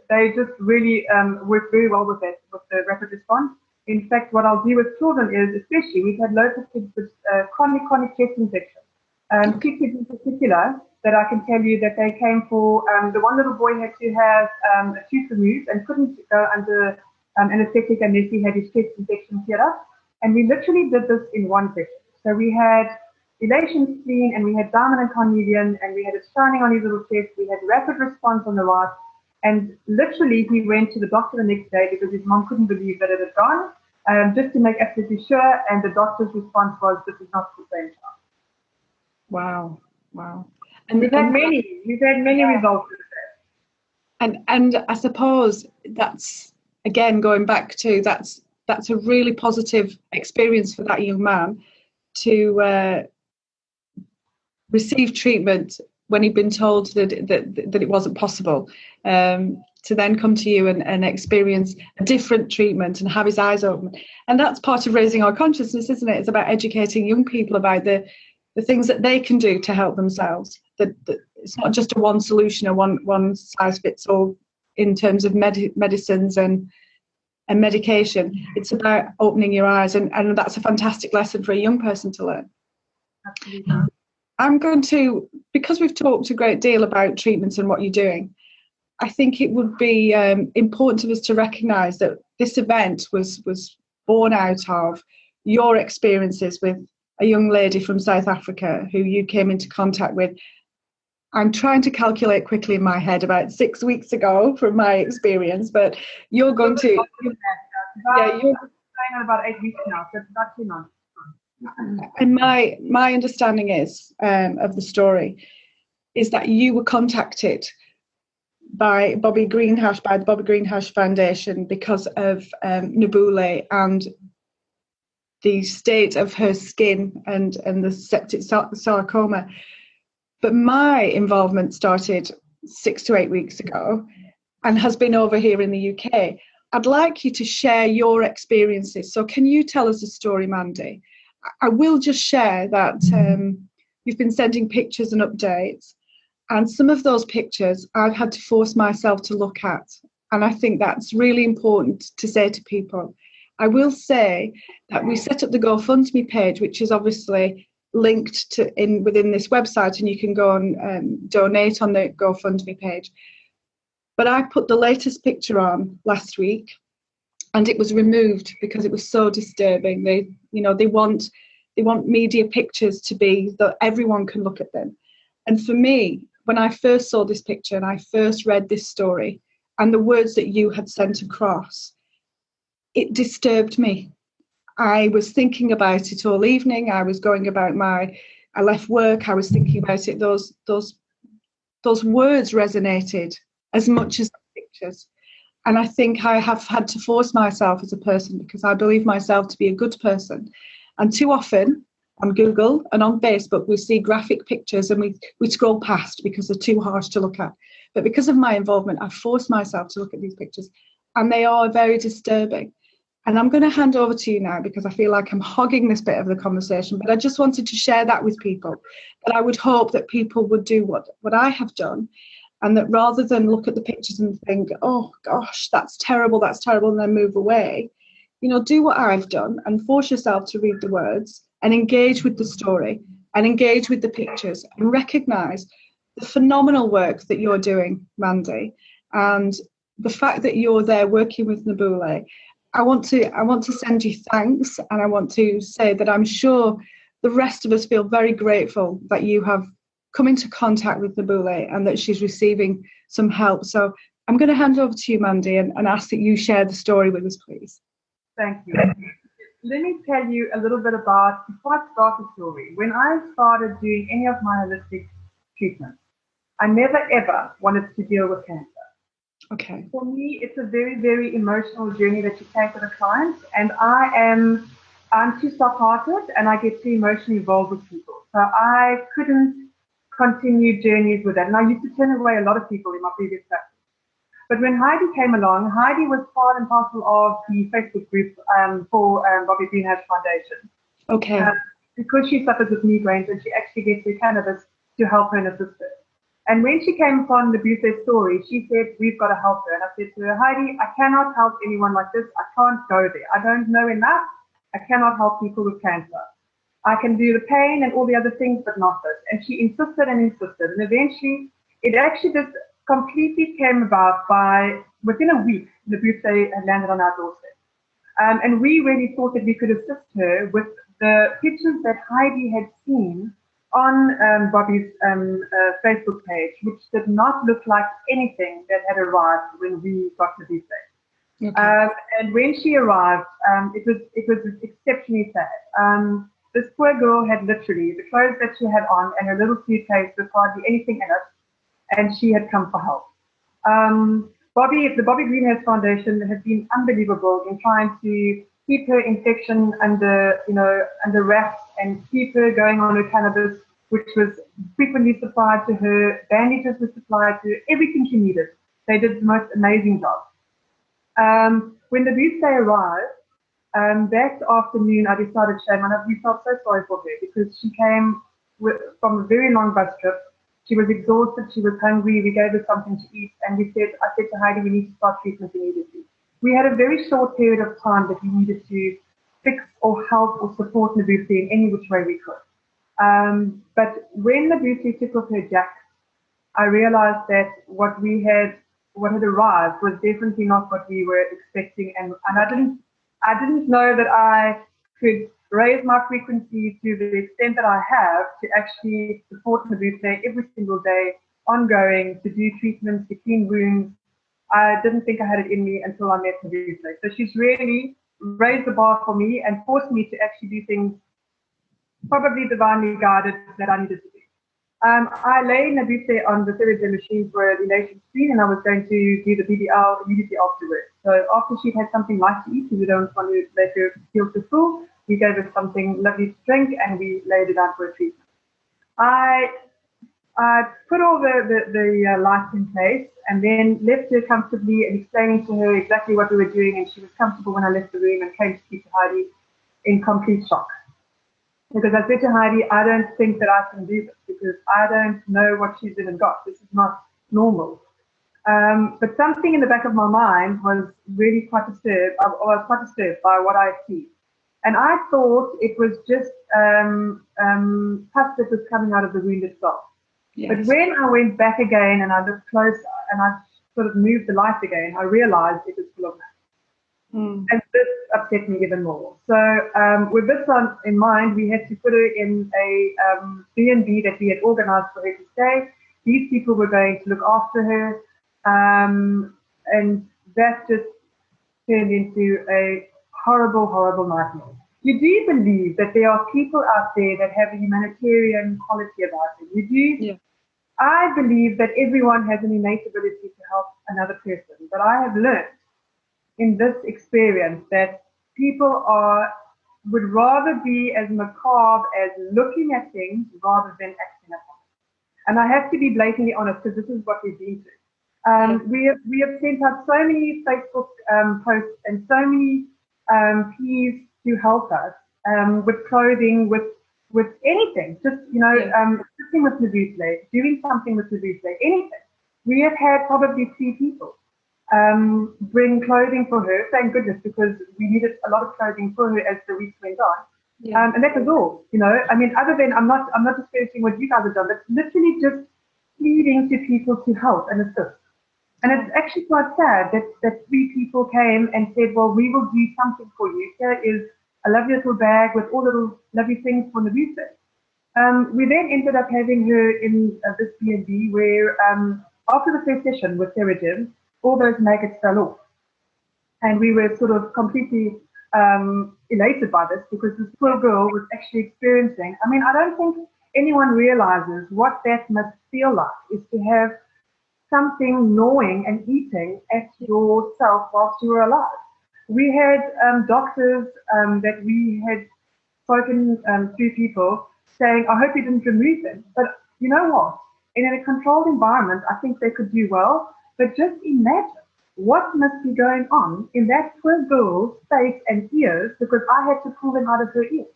they just really work very well with that, with the rapid response. In fact, what I'll do with children is, especially, we've had loads of kids with chronic chest infections. 2 kids in particular that I can tell you that they came for, the one little boy had to have a tooth removed and couldn't go under anesthetic unless he had his chest infection cleared up. And we literally did this in one session. So we had elation spleen, and we had diamond and carnelian, and we had it shining on his little chest. We had rapid response on the right. And literally, he went to the doctor the next day because his mom couldn't believe that it had gone, just to make absolutely sure. And the doctor's response was, this is not the same child. Wow. And we've had many results with that. And I suppose that's, again, going back to that's a really positive experience for that young man to receive treatment when he'd been told that it wasn't possible, to then come to you and experience a different treatment and have his eyes open. And that's part of raising our consciousness, isn't it? It's about educating young people about the things that they can do to help themselves. That it's not just a one solution or one size fits all in terms of medicines and medication. It's about opening your eyes, and that's a fantastic lesson for a young person to learn. Absolutely. I'm going to, because we've talked a great deal about treatments and what you're doing, I think it would be important to us to recognise that this event was born out of your experiences with a young lady from South Africa who you came into contact with. I'm trying to calculate quickly in my head, about 6 weeks ago from my experience, but you're going to... you're saying on about 8 weeks now, so it's about 2 months. And my understanding is of the story is that you were contacted by the Bobby Greenhouse Foundation because of Nabule and the state of her skin and the septic sarcoma. But my involvement started 6 to 8 weeks ago and has been over here in the UK. I'd like you to share your experiences. So can you tell us a story, Mandy? I will just share that you've been sending pictures and updates, and some of those pictures I've had to force myself to look at And I think that's really important to say to people. I will say that we set up the GoFundMe page, which is obviously linked to within this website, and you can go and donate on the GoFundMe page. But I put the latest picture on last week, and it was removed because it was so disturbing. They want media pictures to be that everyone can look at them. And for me, when I first saw this picture and I first read this story and the words that you had sent across, it disturbed me. I was thinking about it all evening. I was going about I left work. I was thinking about it. Those words resonated as much as the pictures. And I think I have had to force myself as a person, because I believe myself to be a good person. And too often on Google and on Facebook, we see graphic pictures and we scroll past because they're too harsh to look at. But because of my involvement, I've forced myself to look at these pictures, and they are very disturbing. And I'm going to hand over to you now, because I feel like I'm hogging this bit of the conversation, but I just wanted to share that with people. That I would hope that people would do what I have done, and that rather than look at the pictures and think, oh gosh, that's terrible, and then move away, do what I've done and force yourself to read the words and engage with the story and engage with the pictures and recognise the phenomenal work that you're doing, Mandy, and the fact that you're there working with Nabule. I want to send you thanks, and I want to say that I'm sure the rest of us feel very grateful that you have come into contact with Nabule and that she's receiving some help. So I'm going to hand over to you, Mandy, and ask that you share the story with us, please. Thank you. Let me tell you a little bit about, before I start the story, when I started doing any of my holistic treatments, I never ever wanted to deal with cancer. Okay. For me, it's a very, very emotional journey that you take with a client, and I'm too soft-hearted and I get too emotionally involved with people. So I couldn't continue journeys with that. And I used to turn away a lot of people in my previous practice. But when Heidi came along, Heidi was part and parcel of the Facebook group for Bobby Greenhouse Foundation. Okay. Because she suffers with migraines, and she actually gets her cannabis to help her and assist her. And when she came upon Nabule's story, she said, we've got to help her. And I said to her, Heidi, I cannot help anyone like this. I can't go there. I don't know enough. I cannot help people with cancer. I can do the pain and all the other things, but not this. And she insisted and insisted. And eventually, it actually just completely came about by, within a week, Nabule had landed on our doorstep. And we really thought that we could assist her with the pictures that Heidi had seen on Bobby's Facebook page, which did not look like anything that had arrived when we got Nabule. Okay. And when she arrived, it was exceptionally sad. This poor girl had literally the clothes that she had on and her little suitcase with hardly anything in it, and she had come for help. The Bobby Greenhouse Foundation has been unbelievable in trying to keep her infection under wraps and keep her going on her cannabis, which was frequently supplied to her. Bandages were supplied to her, everything she needed. They did the most amazing job. When the Nabule arrived, that afternoon, I decided, shame on her. We felt so sorry for her because she came from a very long bus trip. She was exhausted. She was hungry. We gave her something to eat, and I said to Heidi, we need to start treatment immediately. We had a very short period of time that we needed to fix or help or support Nabule in any which way we could. But when Nabule took off her jacket, I realized that what had arrived was definitely not what we were expecting, and I didn't know that I could raise my frequency to the extent that I have to actually support Nabule every single day, ongoing, to do treatments, to clean wounds. I didn't think I had it in me until I met Nabule. So she's really raised the bar for me and forced me to actually do things probably divinely guided that I needed to do. I lay Nabule on the therapy machine for the elation screen, and I was going to do the BBL immediately afterwards. So after she'd had something light to eat, because we don't want to let her feel too full, we gave her something lovely to drink, and we laid it out for a treatment. I put all the lights in place, and then left her comfortably and explaining to her exactly what we were doing, and she was comfortable when I left the room and came to speak to Heidi in complete shock. Because I said to Heidi, I don't think that I can do this because I don't know what she's even got. This is not normal. But something in the back of my mind was really quite disturbed. I was quite disturbed by what I see. And I thought it was just pus that was coming out of the wound itself. Yes. But when I went back again and I looked closer and I sort of moved the light again, I realized it was full of mass. And this upset me even more. So with this one in mind, we had to put her in a B&B that we had organized for her to stay. These people were going to look after her. And that just turned into a horrible, horrible nightmare. You do believe that there are people out there that have a humanitarian quality about them. You do. Yeah. I believe that everyone has an innate ability to help another person. But I have learned in this experience that people would rather be as macabre as looking at things rather than acting upon it. And I have to be blatantly honest because this is what we've been through. We have sent out so many Facebook posts and so many pleas to help us with clothing, with anything, just assisting with Nabusle, doing something with Nabusle, anything. We have had probably 3 people bring clothing for her. Thank goodness, because we needed a lot of clothing for her as the weeks went on. Yeah. And that was all. I mean, other than I'm not disparaging what you guys have done, but literally just pleading to people to help and assist. And it's actually quite sad that 3 people came and said, well, we will do something for you. Here is a lovely little bag with all little lovely things for Nabusle. We then ended up having her in this B&B where after the first session with Sarah Jim, all those maggots fell off. And we were sort of completely elated by this because this poor girl was actually experiencing, I mean, I don't think anyone realizes what that must feel like, is to have something gnawing and eating at yourself whilst you were alive. We had doctors that we had spoken to people saying, I hope you didn't remove them. But you know what? In a controlled environment, I think they could do well. But just imagine what must be going on in that poor girl's face and ears because I had to pull them out of her ears.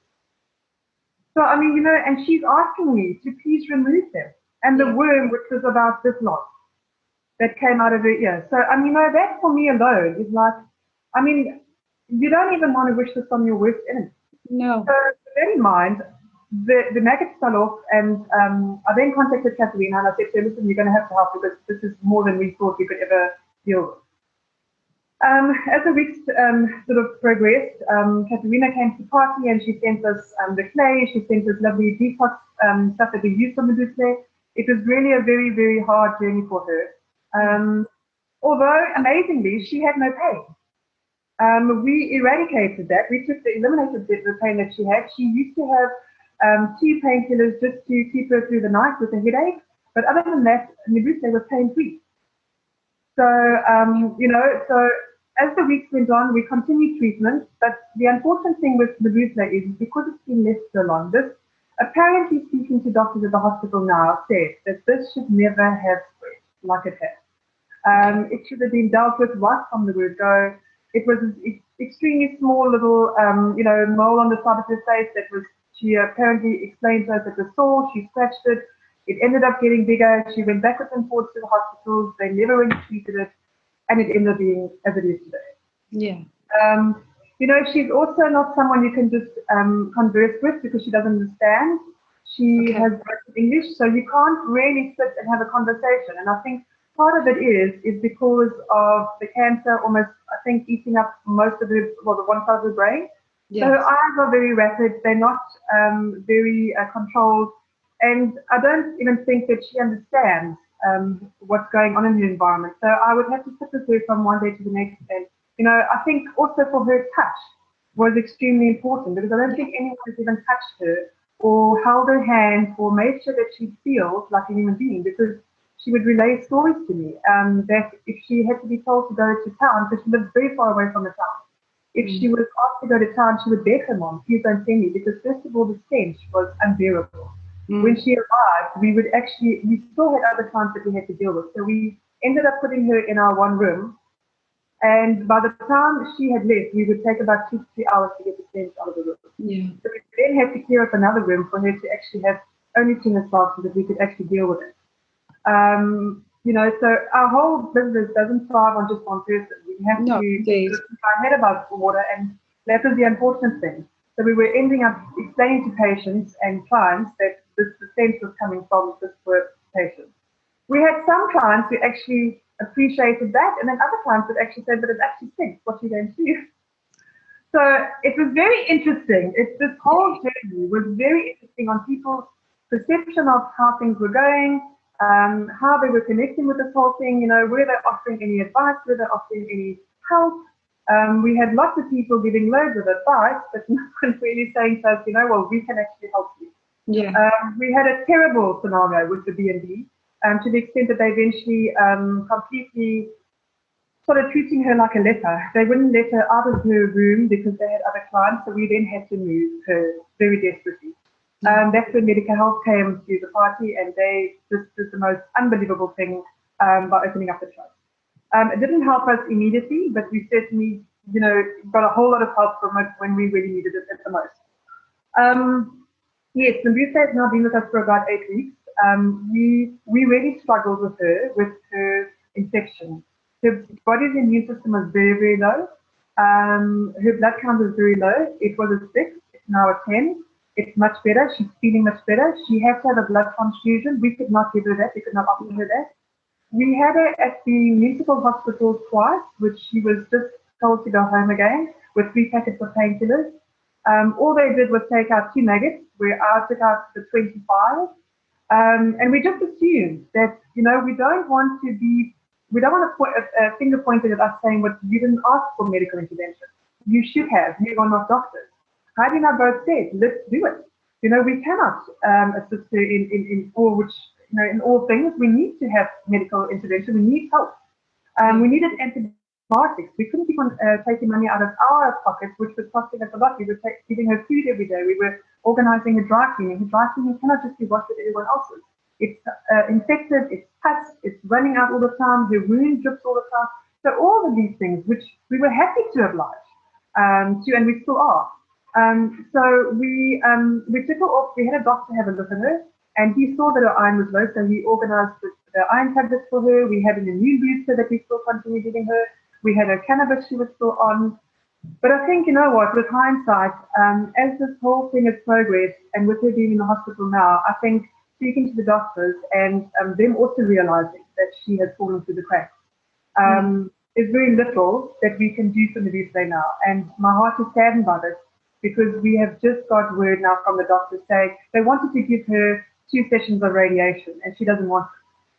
So, I mean, and she's asking me to please remove them. And the worm, which was about this long, that came out of her ear. So, I mean, that for me alone is like, I mean, you don't even want to wish this on your worst enemy. No. So, with that in mind, the maggots fell off, and I then contacted Katerina and I said to her, listen, you're going to have to help because this is more than we thought we could ever deal with. As the weeks sort of progressed, Katerina came to the party and she sent us the clay, she sent us lovely detox stuff that we used on the Nabusle. It was really a very, very hard journey for her. Although, amazingly, she had no pain. We eradicated that. We eliminated the pain that she had. She used to have 2 painkillers just to keep her through the night with a headache. But other than that, Nabusle was pain-free. So, so as the weeks went on, we continued treatment. But the unfortunate thing with Nabusle is because it's been left so long, this, apparently speaking to doctors at the hospital now, said that this should never have spread like it has. It should have been dealt with right from the word go. It was an extremely small little, mole on the side of her face that was, she apparently explained to us it was sore, she scratched it, it ended up getting bigger, she went backwards and forwards to the hospitals, they never really treated it, and it ended up being as it is today. Yeah. She's also not someone you can just converse with because she doesn't understand. She has broken English, so you can't really sit and have a conversation. And I think part of it is because of the cancer almost, I think, eating up most of the one side of the brain. Yes. So eyes are very rapid. They're not very controlled. And I don't even think that she understands what's going on in her environment. So I would have to sit with her from one day to the next. And, I think also for her touch was extremely important because I don't think anyone has even touched her or held her hand or made sure that she feels like a human being because she would relay stories to me that if she had to be told to go to town, because she lived very far away from the town, if she was asked to go to town, she would beg her mom, please don't send me, because first of all, the stench was unbearable. When she arrived, we still had other clients that we had to deal with. So we ended up putting her in our one room. And by the time she had left, we would take about 2 to 3 hours to get the stench out of the room. Yeah. So we then had to clear up another room for her to actually have only to herself so that we could actually deal with it. So our whole business doesn't thrive on just one person. We have No, to indeed. keep our head above water, and that was the unfortunate thing. So we were ending up explaining to patients and clients that the sense was coming from this poor patient. We had some clients who actually appreciated that, and then other clients that actually said, but it actually stinks what you're going to do. So it was very interesting. This whole journey was very interesting on people's perception of how things were going, how they were connecting with this whole thing. Were they offering any advice? Were they offering any help? We had lots of people giving loads of advice, but no one really saying to us, well, we can actually help you. Yeah. We had a terrible scenario with the B&B, to the extent that they eventually completely started treating her like a leper. They wouldn't let her out of her room because they had other clients, so we then had to move her very desperately. That's when Medical Health came to the party, and they just did the most unbelievable thing by opening up the trust. It didn't help us immediately, but we certainly, got a whole lot of help from it when we really needed it at the most. Yes, Nambusa has now been with us for about 8 weeks. We really struggled with her infection. Her body's immune system was very, very low. Her blood count was very low. It was a 6, it's now a 10. It's much better. She's feeling much better. She had to have a blood transfusion. We could not give her that. We could not offer her that. We had her at the municipal hospital twice, which she was just told to go home again with 3 packets of painkillers. All they did was take out 2 maggots, where I took out the 25. And we just assumed that, we don't want to put a finger pointed at us saying, what you didn't ask for medical intervention. You should have. You are not doctors. Heidi and I both said, let's do it. We cannot assist her in all in all things. We need to have medical intervention. We need help. We needed antibiotics. We couldn't keep on taking money out of our pockets, which was costing us a lot. We were giving her food every day. We were organizing her dry cleaning. Her dry cleaning cannot just be washed with everyone else's. It's infected, it's pus, it's running out all the time, her wound drips all the time. So all of these things, which we were happy to oblige to, and we still are. So we took her off. We had a doctor have a look at her, and he saw that her iron was low, so he organized the iron tablets for her. We had an immune booster that we still continue giving her. We had her cannabis she was still on. But I think, with hindsight, as this whole thing has progressed, and with her being in the hospital now, I think speaking to the doctors and them also realizing that she has fallen through the cracks, there's very little that we can do for Nambusa now. And my heart is saddened by this, because we have just got word now from the doctors saying they wanted to give her 2 sessions of radiation, and she doesn't want it.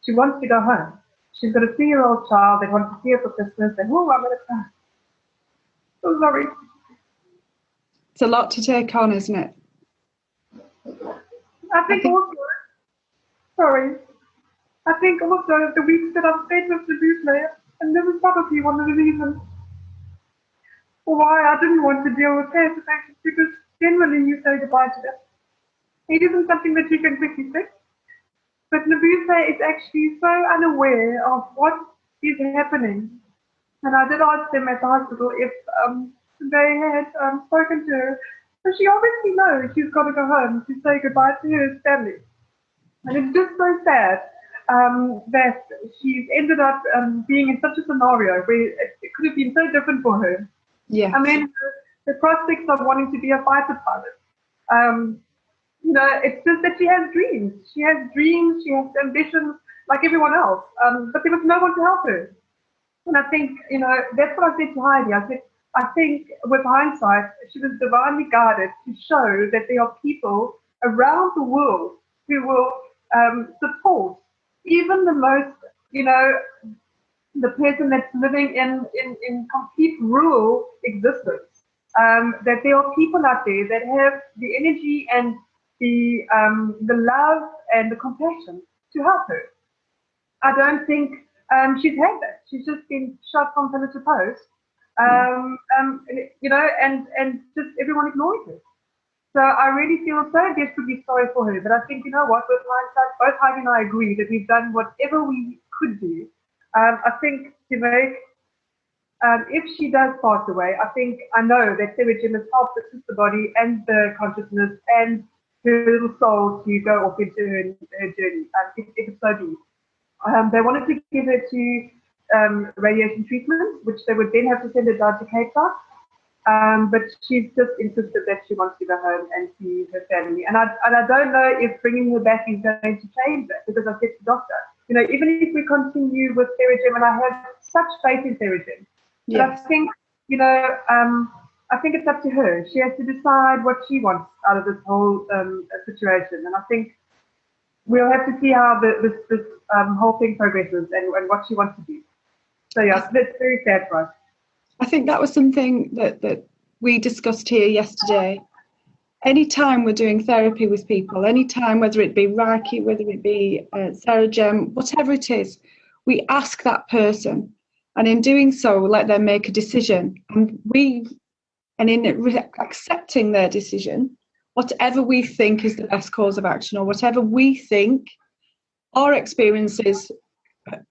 She wants to go home. She's got a 3-year-old child that wants to see her for Christmas, and I'm going to cry. So sorry. It's a lot to take on, isn't it? I think also the weeks that I've spent with Nambusa, and this is probably one of the reasons why I didn't want to deal with cancer patients, because generally you say goodbye to them. It isn't something that you can quickly fix. But Nambusa is actually so unaware of what is happening. And I did ask them at the hospital if they had spoken to her. So she obviously knows she's got to go home to say goodbye to her family. And it's just so sad that she's ended up being in such a scenario where it could have been so different for her. Yeah. I mean, the prospects of wanting to be a fighter pilot. It's just that she has dreams. She has ambitions like everyone else. But there was no one to help her. And I think, that's what I said to Heidi. I think with hindsight, she was divinely guided to show that there are people around the world who will support even the most, the person that's living in complete rural existence. That there are people out there that have the energy and the love and the compassion to help her. I don't think she's had that. She's just been shot from pillar to post, and just everyone ignored her. So I really feel so desperately sorry for her. But I think, with hindsight, both Heidi and I agree that we've done whatever we could do. I think to make, if she does pass away, I know that Sarah Jim has helped assist the body and the consciousness and her little soul to go off into her journey, if it's so deep. They wanted to give her to radiation treatment, which they would then have to send her down to Cape Town. But she's just insisted that she wants to go home and see her family. And I don't know if bringing her back is going to change that, because I said to the doctor, even if we continue with Theragen, and I have such faith in Theragen, but I think, I think it's up to her. She has to decide what she wants out of this whole situation. And I think we'll have to see how this whole thing progresses and what she wants to do. So yeah, that's very sad for us. I think that was something that we discussed here yesterday. Anytime we're doing therapy with people, anytime, whether it be Reiki, whether it be Theragen, whatever it is, we ask that person, and in doing so, let them make a decision. And in accepting their decision, whatever we think is the best course of action, or whatever we think our experiences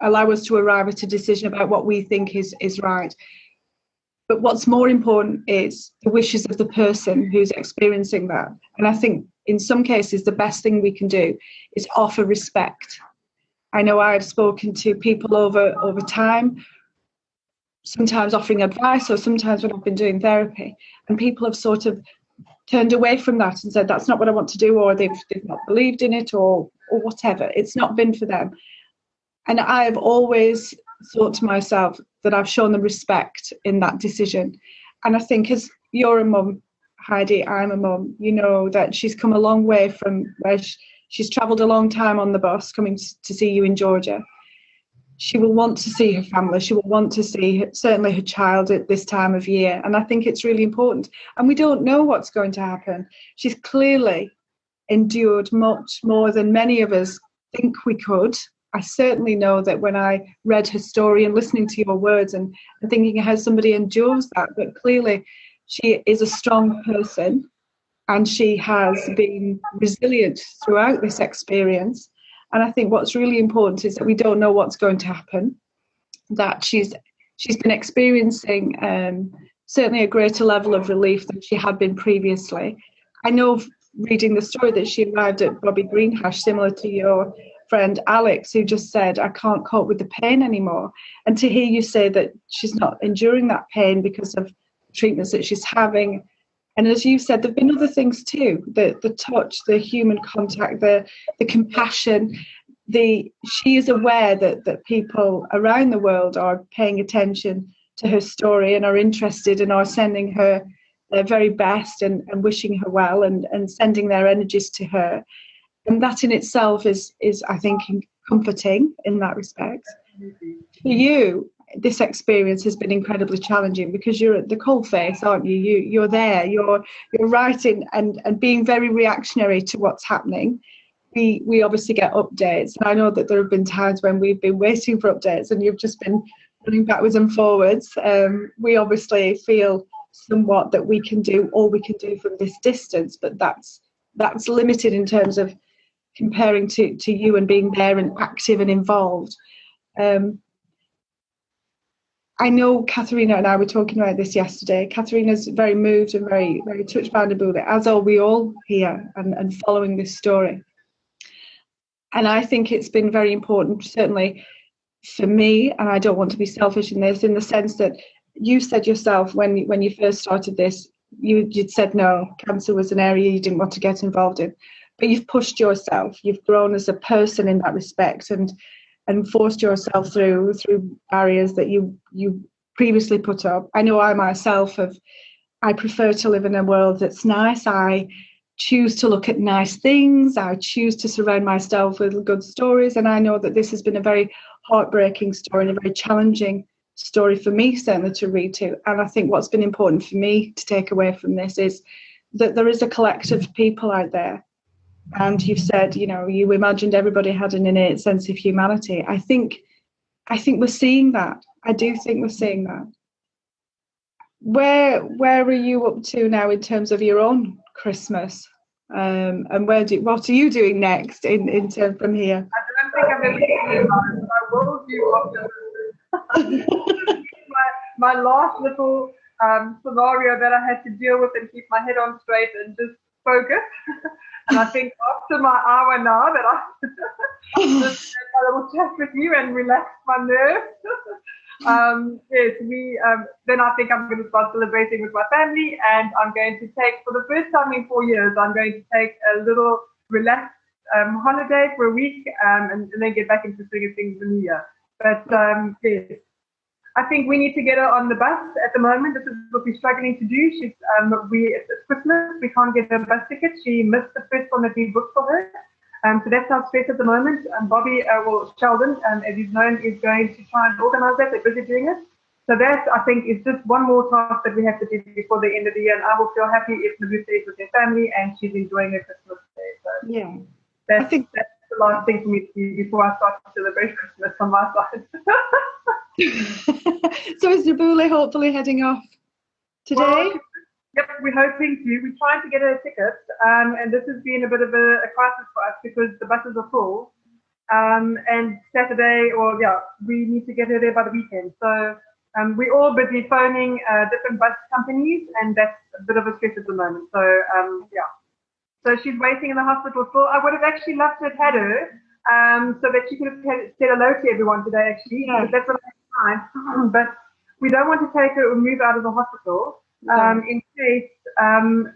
allow us to arrive at a decision about what we think is right. But what's more important is the wishes of the person who's experiencing that. And I think in some cases, the best thing we can do is offer respect. I know I've spoken to people over time, sometimes offering advice, or sometimes when I've been doing therapy, and people have sort of turned away from that and said, that's not what I want to do, or they've not believed in it, or whatever. It's not been for them. And I've always thought to myself that I've shown them respect in that decision. And I think, as you're a mum, Heidi, I'm a mum, you know that she's come a long way from where she's travelled a long time on the bus coming to see you in Georgia. She will want to see her family. She will want to see certainly her child at this time of year. And I think it's really important. And we don't know what's going to happen. She's clearly endured much more than many of us think we could. I certainly know that when I read her story and listening to your words and thinking how somebody endures that, but clearly she is a strong person and she has been resilient throughout this experience. And I think what's really important is that we don't know what's going to happen, that she's been experiencing certainly a greater level of relief than she had been previously. I know, reading the story, that she arrived at Bobby Greenhash, similar to your friend Alex, who just said, I can't cope with the pain anymore. And to hear you say that she's not enduring that pain because of treatments that she's having. And as you said, there have been other things too, the touch, the human contact, the compassion. She is aware that people around the world are paying attention to her story and are interested and are sending her their very best and wishing her well and sending their energies to her. And that in itself is I think, comforting in that respect. For you, this experience has been incredibly challenging because you're at the coalface, aren't you? You're there, you're writing and being very reactionary to what's happening. We obviously get updates. And I know that there have been times when we've been waiting for updates and you've just been running backwards and forwards. We obviously feel somewhat that we can do all we can do from this distance, but that's limited in terms of comparing to you and being there and active and involved. I know Katharina and I were talking about this yesterday. Katharina's very moved and very, very touched by Nabula, as are we all here and following this story. And I think it's been very important, certainly for me, and I don't want to be selfish in this, in the sense that you said yourself when you first started this, you'd said no, cancer was an area you didn't want to get involved in. But you've pushed yourself, you've grown as a person in that respect and forced yourself through barriers that you previously put up. I know I myself I prefer to live in a world that's nice. I choose to look at nice things. I choose to surround myself with good stories. And I know that this has been a very heartbreaking story and a very challenging story for me, certainly, to read to. And I think what's been important for me to take away from this is that there is a collective of people out there. And you've said, you imagined everybody had an innate sense of humanity. I think we're seeing that. I do think we're seeing that. Where are you up to now in terms of your own Christmas? And what are you doing next in terms from here? I don't think I've ever seen it, but I will do after my last little scenario that I had to deal with and keep my head on straight and just focus. And I think after my hour now that I just had a little chat with you and relaxed my nerves. Yes, then I think I'm going to start celebrating with my family, and I'm going to take, for the first time in 4 years, I'm going to take a little relaxed holiday for a week, and then get back into swing of things in the new year. But yes, I think we need to get her on the bus at the moment. This is what we're struggling to do. It's Christmas. We can't get her bus ticket. She missed the first one that we booked for her. So that's our stress at the moment. Sheldon, as he's known, is going to try and organise that. They're busy doing it. So that, I think, is just one more task that we have to do before the end of the year. And I will feel happy if Nabu stays with her family and she's enjoying her Christmas day. So Yeah. that's the last thing for me to do before I start to celebrate Christmas on my side. So is Nabule hopefully heading off today? Well, yep, we're hoping to. We're trying to get her a ticket, and this has been a bit of a crisis for us because the buses are full. And Saturday, we need to get her there by the weekend. So we're all busy phoning different bus companies, and that's a bit of a stress at the moment. So So she's waiting in the hospital still. I would have actually loved to have had her, so that she could have said hello to everyone today, actually. Yeah. That's what I had. But we don't want to take her or move out of the hospital in case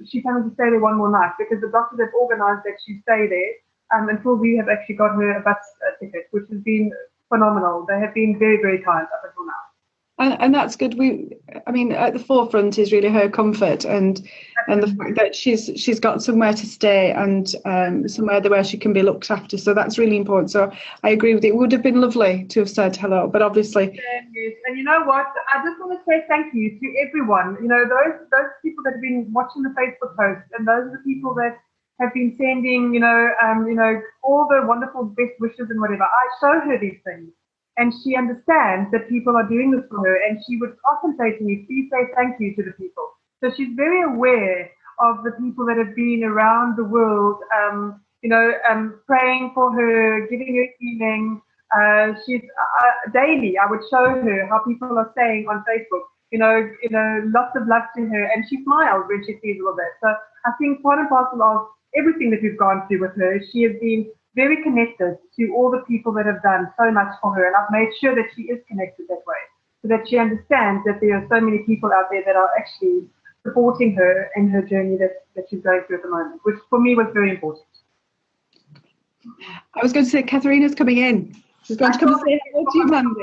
she's having to stay there one more night, because the doctors have organised that she stay there until we have actually got her a bus ticket, which has been phenomenal. They have been very, very kind up until now. And that's good. I mean, at the forefront is really her comfort and the fact that she's got somewhere to stay and somewhere where she can be looked after. So that's really important. So I agree with you. It would have been lovely to have said hello, but obviously. Yes. And you know what? I just want to say thank you to everyone. You know, those people that have been watching the Facebook posts, and those are the people that have been sending, all the wonderful best wishes and whatever. I show her these things. And she understands that people are doing this for her, and she would often say to me, please say thank you to the people. So she's very aware of the people that have been around the world, praying for her, giving her healing. She's daily, I would show her how people are saying on Facebook, lots of love to her, and she smiles when she sees all that. So I think part and parcel of everything that we've gone through with her, she has been very connected to all the people that have done so much for her, and I've made sure that she is connected that way, so that she understands that there are so many people out there that are actually supporting her in her journey that she's going through at the moment, which for me was very important. I was going to say, Katharina's coming in. She's going to come and say hello to you, Mandy.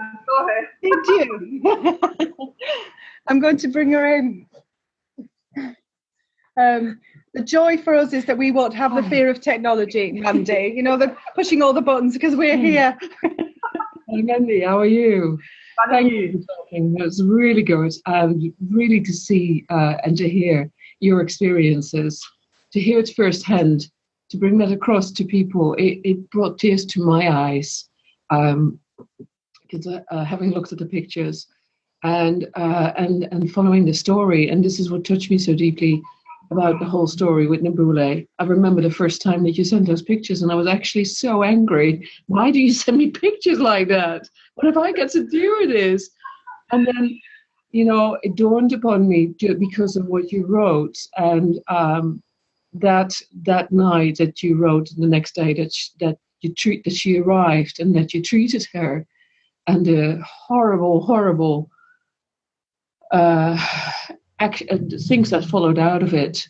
I saw her. Did you? I'm going to bring her in. The joy for us is that we won't have the fear of technology, Mandy. The pushing all the buttons because we're here. Hey, Mandy, how are you? Thank you for talking. It was really good, and really to see and to hear your experiences, to hear it firsthand, to bring that across to people. It brought tears to my eyes, because having looked at the pictures and following the story, and this is what touched me so deeply about the whole story with Nabule. I remember the first time that you sent those pictures, and I was actually so angry. Why do you send me pictures like that? What have I got to do with this? And then, it dawned upon me because of what you wrote, and that night that you wrote, the next day that she arrived and that you treated her, and the horrible things that followed out of it.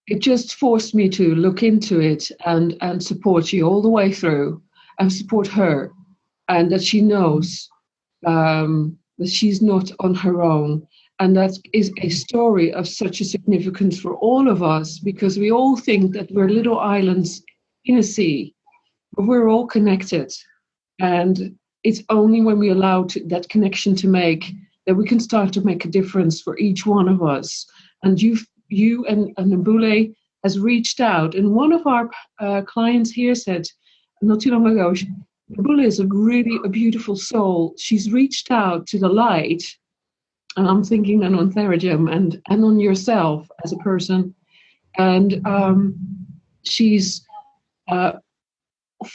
It just forced me to look into it and support you all the way through, and support her, and that she knows that she's not on her own. And that is a story of such a significance for all of us, because we all think that we're little islands in a sea, but we're all connected. And it's only when we allow that connection to make that we can start to make a difference for each one of us. And you and Nabule has reached out. And one of our clients here said not too long ago, Nabule is really a beautiful soul. She's reached out to the light. And I'm thinking then on Theragem and on yourself as a person. And she's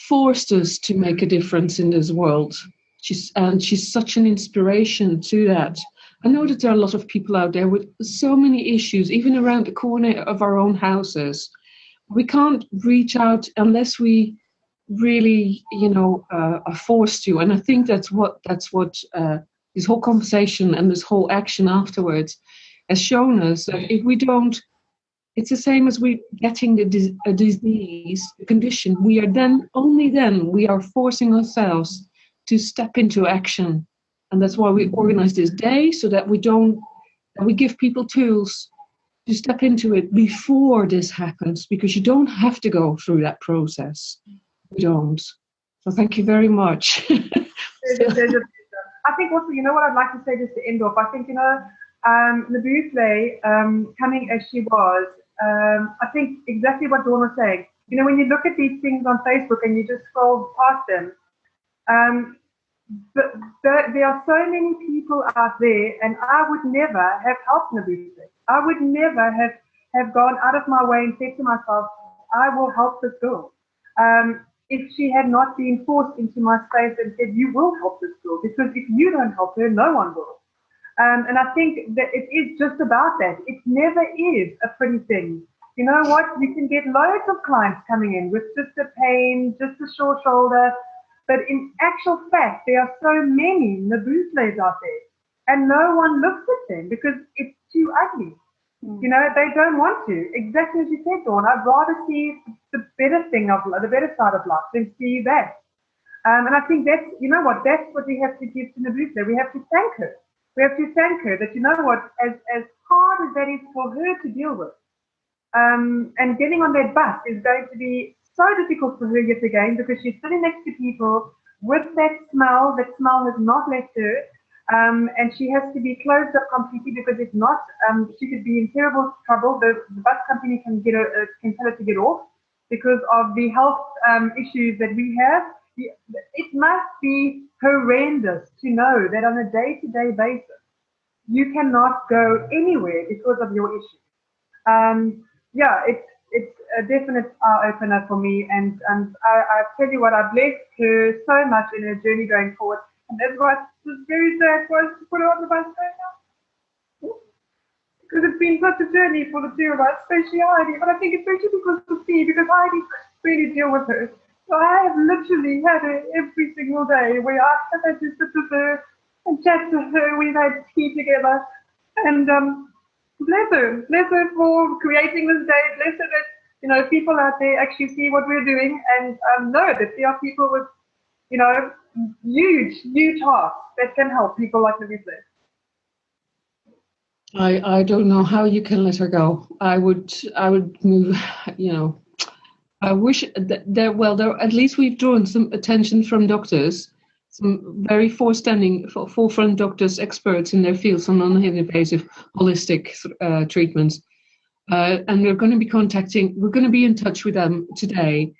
forced us to make a difference in this world. She's such an inspiration to that. I know that there are a lot of people out there with so many issues, even around the corner of our own houses. We can't reach out unless we really, are forced to. And I think that's what this whole conversation and this whole action afterwards has shown us, that if we don't, it's the same as we getting a disease, a condition. We are only then we are forcing ourselves to step into action. And that's why we organize this day, so that we give people tools to step into it before this happens, because you don't have to go through that process. We don't. So thank you very much. I think also, what I'd like to say just to end off, I think, Nabusle, coming as she was, I think exactly what Dawn was saying. When you look at these things on Facebook and you just scroll past them, but there are so many people out there, and I would never have helped Nabusle. I would never have gone out of my way and said to myself, I will help this girl. If she had not been forced into my space and said, you will help this girl, because if you don't help her, no one will. And I think that it is just about that. It never is a pretty thing. You know what? You can get loads of clients coming in with just a pain, just a sore shoulder. But in actual fact, there are so many Nabusles out there, and no one looks at them because it's too ugly. They don't want to. Exactly as you said, Dawn. I'd rather see the better thing of life, the better side of life, than see that. And I think that's, that's what we have to give to Nabusle. We have to thank her. We have to thank her that, as hard as that is for her to deal with, and getting on that bus is going to be so difficult for her yet again, because she's sitting next to people with that smell. That smell has not left her. And she has to be closed up completely, because if not, she could be in terrible trouble. The bus company can tell her to get off because of the health issues that we have. It must be horrendous to know that on a day-to-day basis, you cannot go anywhere because of your issues. It's a definite eye-opener for me, and I tell you what, I blessed her so much in her journey going forward. And that's what was very sad for us to put her on the bus right now. Because it's been such a journey for the two of us, especially Heidi. But I think especially because of me, because Heidi really deal with her. So I have literally had her every single day where I have had to sit with her and chat to her. We've had tea together. And bless her for creating this day. Bless her that, people out there actually see what we're doing and know that there are people with, huge hearts that can help people like Nabusle. I don't know how you can let her go. I would move, I wish that at least we've drawn some attention from doctors, some very forefront doctors, experts in their fields on non-invasive holistic treatments. And we're going to be in touch with them today.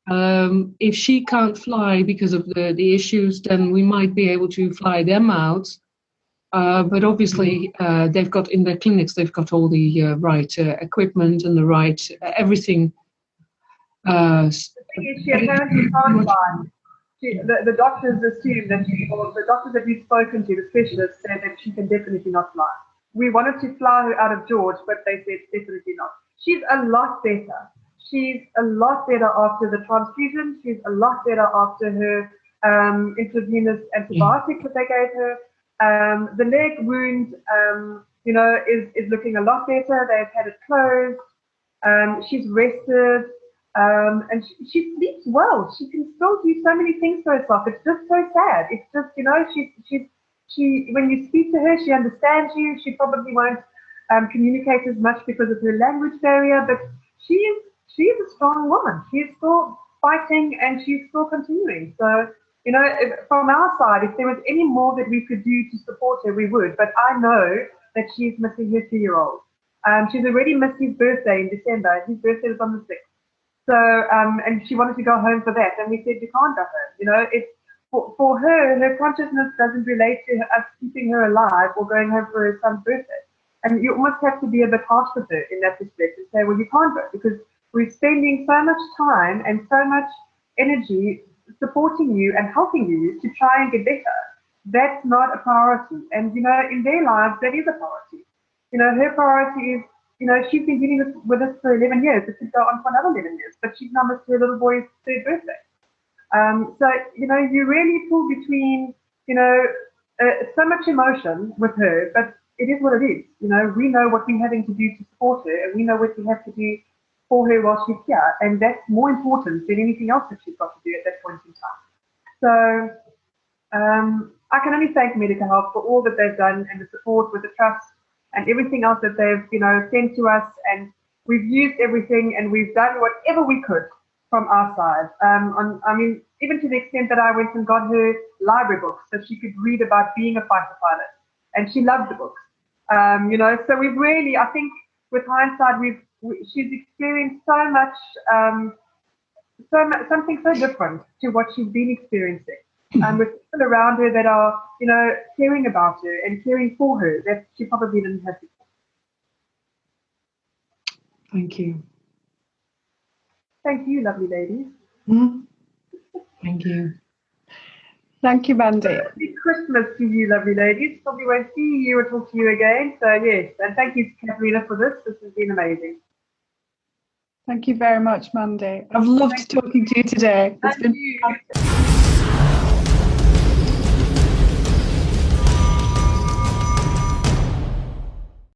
If she can't fly because of the issues, then we might be able to fly them out. But obviously, they've got in their clinics, they've got all the right equipment and the right everything. She apparently can't fly. The doctors assume that the doctors that we've spoken to, the specialists, said that she can definitely not fly. We wanted to fly her out of George, but they said definitely not. She's a lot better. She's a lot better after the transfusion. She's a lot better after her intravenous antibiotics that they gave her. The leg wound, is looking a lot better. They've had it closed. She's rested. And she sleeps well. She can still do so many things for herself. It's just so sad. It's just, she when you speak to her, she understands you. She probably won't communicate as much because of her language barrier, but she is a strong woman. She's still fighting and she's still continuing. So, from our side, if there was any more that we could do to support her, we would. But I know that she's missing her 2-year-old. She's already missed his birthday in December. His birthday was on the 6th. So, and she wanted to go home for that. And we said, you can't go home. It's for her consciousness doesn't relate to us keeping her alive or going home for her son's birthday. And you almost have to be a bit harsh with her in that respect and say, well, you can't go because we're spending so much time and so much energy supporting you and helping you to try and get better. that's not a priority. And, in their lives, that is a priority. Her priority is, she's been dealing with this for 11 years. It could go on for another 11 years, but she's now missed her little boy's third birthday. So, you really pull between, so much emotion with her, but it is what it is. We know what we're having to do to support her, and we know what we have to do for her while she's here, and that's more important than anything else that she's got to do at that point in time. So I can only thank Medical Health for all that they've done and the support with the trust and everything else that they've, sent to us. And we've used everything and we've done whatever we could from our side. Even to the extent that I went and got her library books so she could read about being a fighter pilot. And she loved the books. So we've really, I think with hindsight, she's experienced so much, something so different to what she's been experiencing. With people around her that are, caring about her and caring for her that she probably didn't have before. Thank you. Thank you, lovely ladies. Thank you. Thank you, Mandy. Happy Christmas to you, lovely ladies. Probably won't see you or talk to you again. So yes, and thank you, Katharina, for this. This has been amazing. Thank you very much, Mandy. I've loved talking to you today. It's been fantastic.